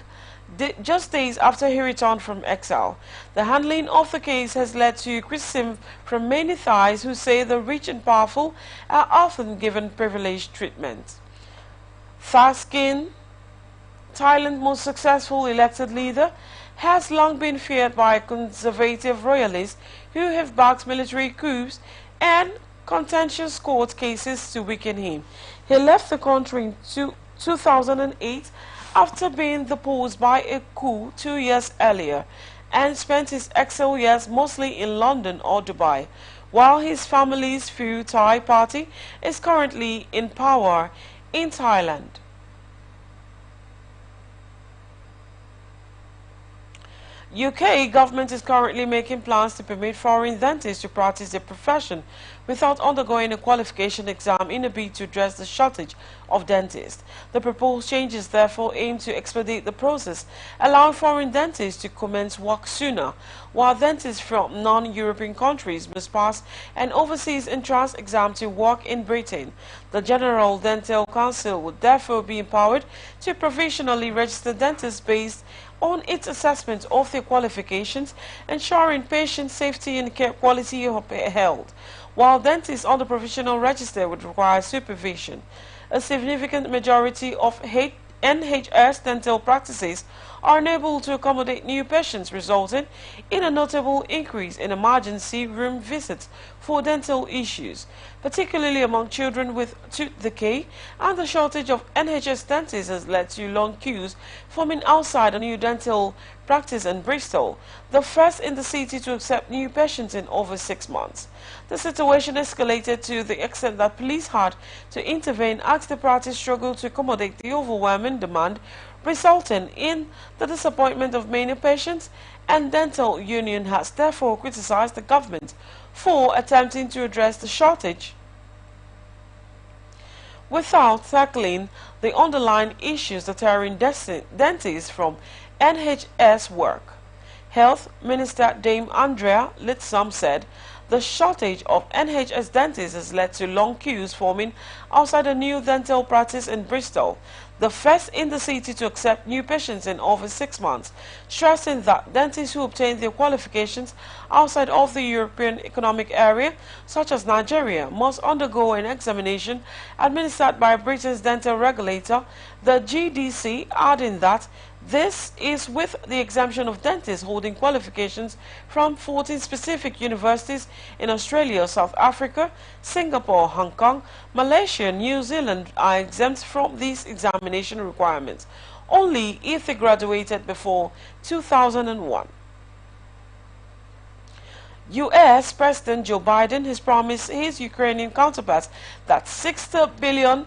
just days after he returned from exile. The handling of the case has led to criticism from many Thais who say the rich and powerful are often given privileged treatment. Thaksin, Thailand's most successful elected leader, has long been feared by conservative royalists who have backed military coups and contentious court cases to weaken him. He left the country in 2008 after being deposed by a coup 2 years earlier, and spent his exile years mostly in London or Dubai, while his family's Pheu Thai party is currently in power in Thailand. UK government is currently making plans to permit foreign dentists to practice their profession without undergoing a qualification exam in a bid to address the shortage of dentists. The proposed changes therefore aim to expedite the process, allowing foreign dentists to commence work sooner, while dentists from non-European countries must pass an overseas entrance exam to work in Britain. The General Dental Council would therefore be empowered to provisionally register dentists based on its assessment of their qualifications, ensuring patient safety and care quality are held, while dentists on the provisional register would require supervision. A significant majority of NHS dental practices are unable to accommodate new patients, resulting in a notable increase in emergency room visits for dental issues, particularly among children with tooth decay, and the shortage of NHS dentists has led to long queues forming outside a new dental practice in Bristol, the first in the city to accept new patients in over 6 months. The situation escalated to the extent that police had to intervene as the practice struggled to accommodate the overwhelming demand, resulting in the disappointment of many patients, and dental union has therefore criticized the government for attempting to address the shortage without tackling the underlying issues deterring dentists from NHS work. Health Minister Dame Andrea Litsam said the shortage of NHS dentists has led to long queues forming outside a new dental practice in Bristol, the first in the city to accept new patients in over 6 months, stressing that dentists who obtain their qualifications outside of the European Economic Area, such as Nigeria, must undergo an examination administered by Britain's dental regulator, the GDC, adding that this is with the exemption of dentists holding qualifications from 14 specific universities in Australia, South Africa, Singapore, Hong Kong, Malaysia, and New Zealand are exempt from these examination requirements, only if they graduated before 2001. U.S. President Joe Biden has promised his Ukrainian counterparts that $60 billion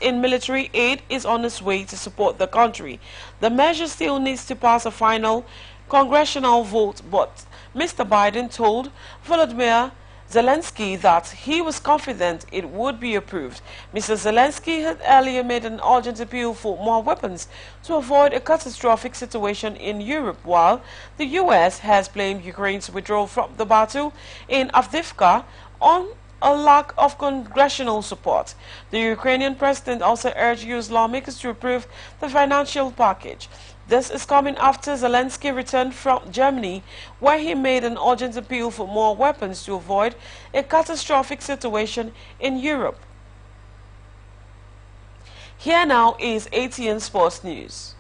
in military aid is on its way to support the country. The measure still needs to pass a final congressional vote, but Mr. Biden told Volodymyr Zelensky that he was confident it would be approved. Mr. Zelensky had earlier made an urgent appeal for more weapons to avoid a catastrophic situation in Europe, while the U.S. has blamed Ukraine's withdrawal from the battle in Avdiivka on a lack of congressional support. The Ukrainian president also urged U.S. lawmakers to approve the financial package. This is coming after Zelensky returned from Germany, where he made an urgent appeal for more weapons to avoid a catastrophic situation in Europe. Here now is ATN Sports News.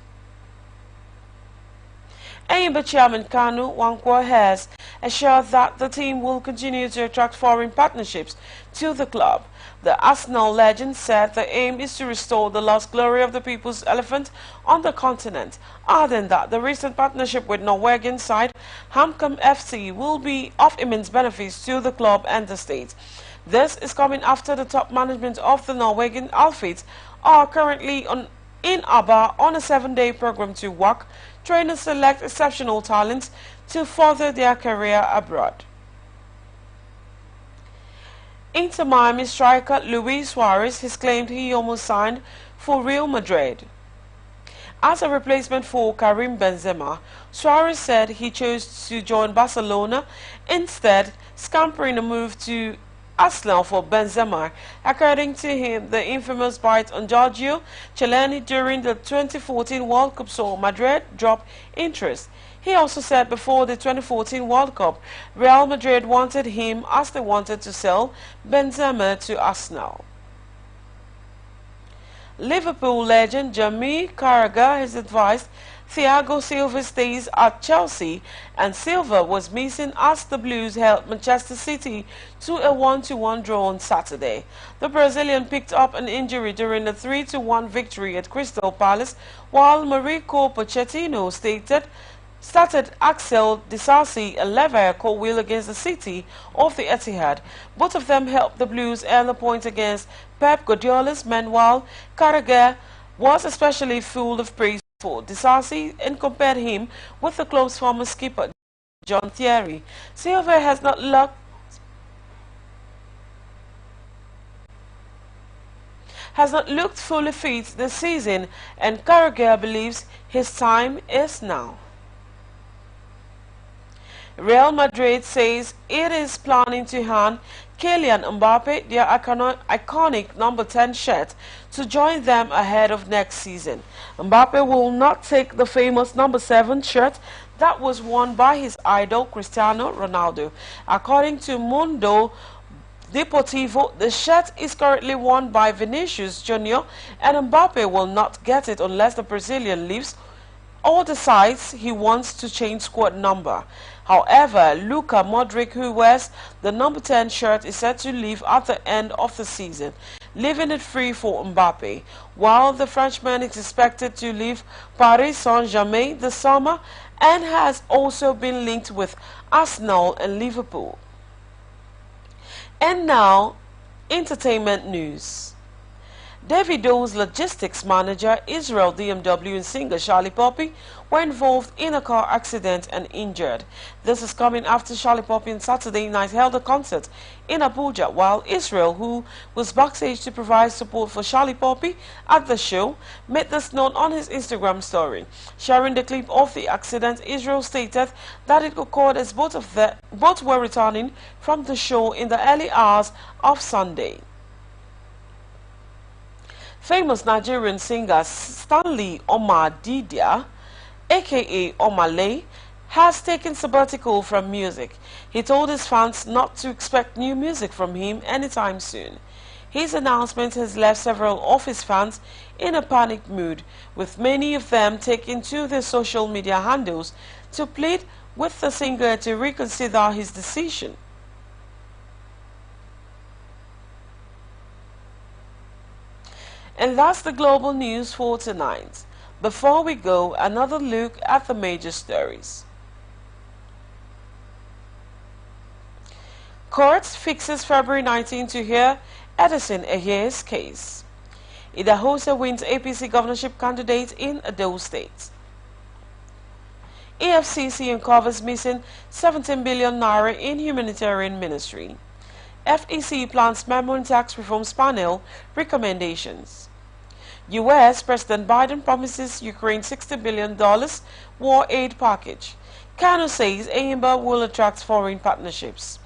Enyimba chairman Kanu Wankwo has assured that the team will continue to attract foreign partnerships to the club. The Arsenal legend said the aim is to restore the lost glory of the people's elephant on the continent, adding that the recent partnership with Norwegian side Hamcom FC will be of immense benefits to the club and the state. This is coming after the top management of the Norwegian outfit are currently in Aba on a 7-day program to work, train and select exceptional talents to further their career abroad. Inter Miami striker Luis Suarez has claimed he almost signed for Real Madrid. As a replacement for Karim Benzema, Suarez said he chose to join Barcelona, instead scampering a move to Arsenal for Benzema. According to him, the infamous bite on Giorgio Chiellini during the 2014 World Cup saw Madrid drop interest. He also said before the 2014 World Cup, Real Madrid wanted him as they wanted to sell Benzema to Arsenal. Liverpool legend Jamie Carragher has advised Thiago Silva stays at Chelsea, and Silva was missing as the Blues held Manchester City to a 1-1 draw on Saturday. The Brazilian picked up an injury during a 3-1 victory at Crystal Palace, while Mauricio Pochettino started Axel Disasi and Levi co-wheel against the City of the Etihad. Both of them helped the Blues earn a point against Pep Guardiola's men, while Carragher was especially full of praise for Disasi and compared him with the club's former skipper John Thierry. Silva has not looked fully fit this season, and Carragher believes his time is now. Real Madrid says it is planning to hand Kylian Mbappe their iconic number 10 shirt to join them ahead of next season. Mbappe will not take the famous number 7 shirt that was worn by his idol Cristiano Ronaldo. According to Mundo Deportivo, the shirt is currently worn by Vinicius Jr. and Mbappe will not get it unless the Brazilian leaves or decides he wants to change squad number. However, Luka Modric, who wears the number 10 shirt, is set to leave at the end of the season, leaving it free for Mbappe, while the Frenchman is expected to leave Paris Saint-Germain this summer and has also been linked with Arsenal and Liverpool. And now, entertainment news. Davido's logistics manager, Israel DMW, and singer Charlie Poppy were involved in a car accident and injured. This is coming after Charlie Poppy on Saturday night held a concert in Abuja, while Israel, who was backstage to provide support for Charlie Poppy at the show, made this known on his Instagram story. Sharing the clip of the accident, Israel stated that it occurred as both were returning from the show in the early hours of Sunday. Famous Nigerian singer Stanley Omar Didia, aka Omale, has taken sabbatical from music. He told his fans not to expect new music from him anytime soon. His announcement has left several of his fans in a panicked mood, with many of them taking to their social media handles to plead with the singer to reconsider his decision. And that's the global news for tonight. Before we go, another look at the major stories. Court fixes February 19 to hear Edison Eye's case. Idahosa wins APC governorship candidate in Edo State. EFCC uncovers missing 17 billion naira in humanitarian ministry. FEC plans memo on tax reforms panel recommendations. U.S. President Biden promises Ukraine $60 billion war aid package. Kanu says AIMBA will attract foreign partnerships.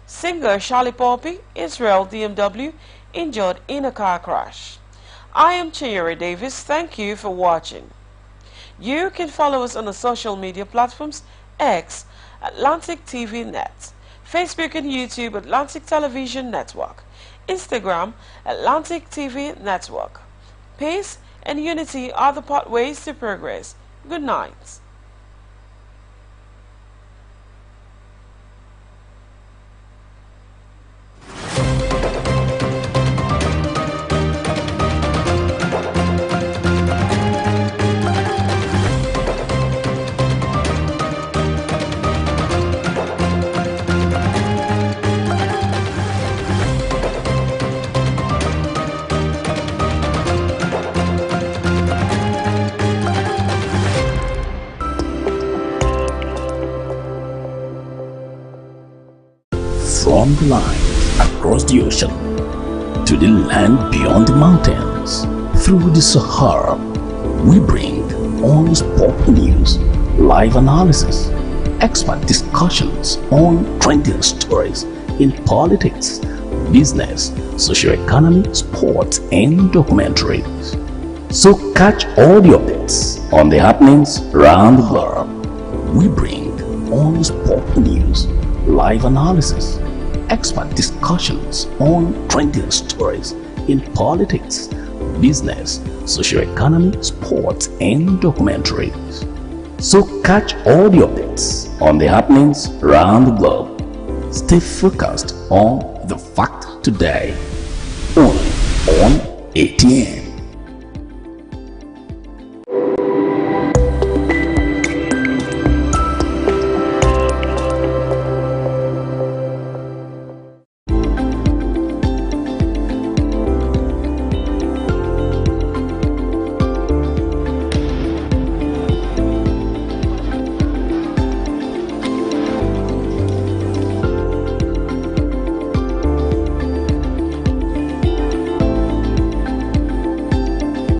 Singer Charlie Poppy, Israel DMW, injured in a car crash. I am Chinyere Davis. Thank you for watching. You can follow us on the social media platforms X, Atlantic TV Net, Facebook and YouTube, Atlantic Television Network, Instagram, Atlantic TV Network. Peace and unity are the pathways to progress. Good night. From the line across the ocean to the land beyond the mountains, through the Sahara, we bring on sport news, live analysis, expert discussions on trending stories in politics, business, socio-economy, sports, and documentaries. So catch all the updates on the happenings around the globe. We bring on sport news, live analysis, expert discussions on trending stories in politics, business, socio-economy, sports, and documentaries. So catch all the updates on the happenings around the globe. Stay focused on the fact today, only on ATN.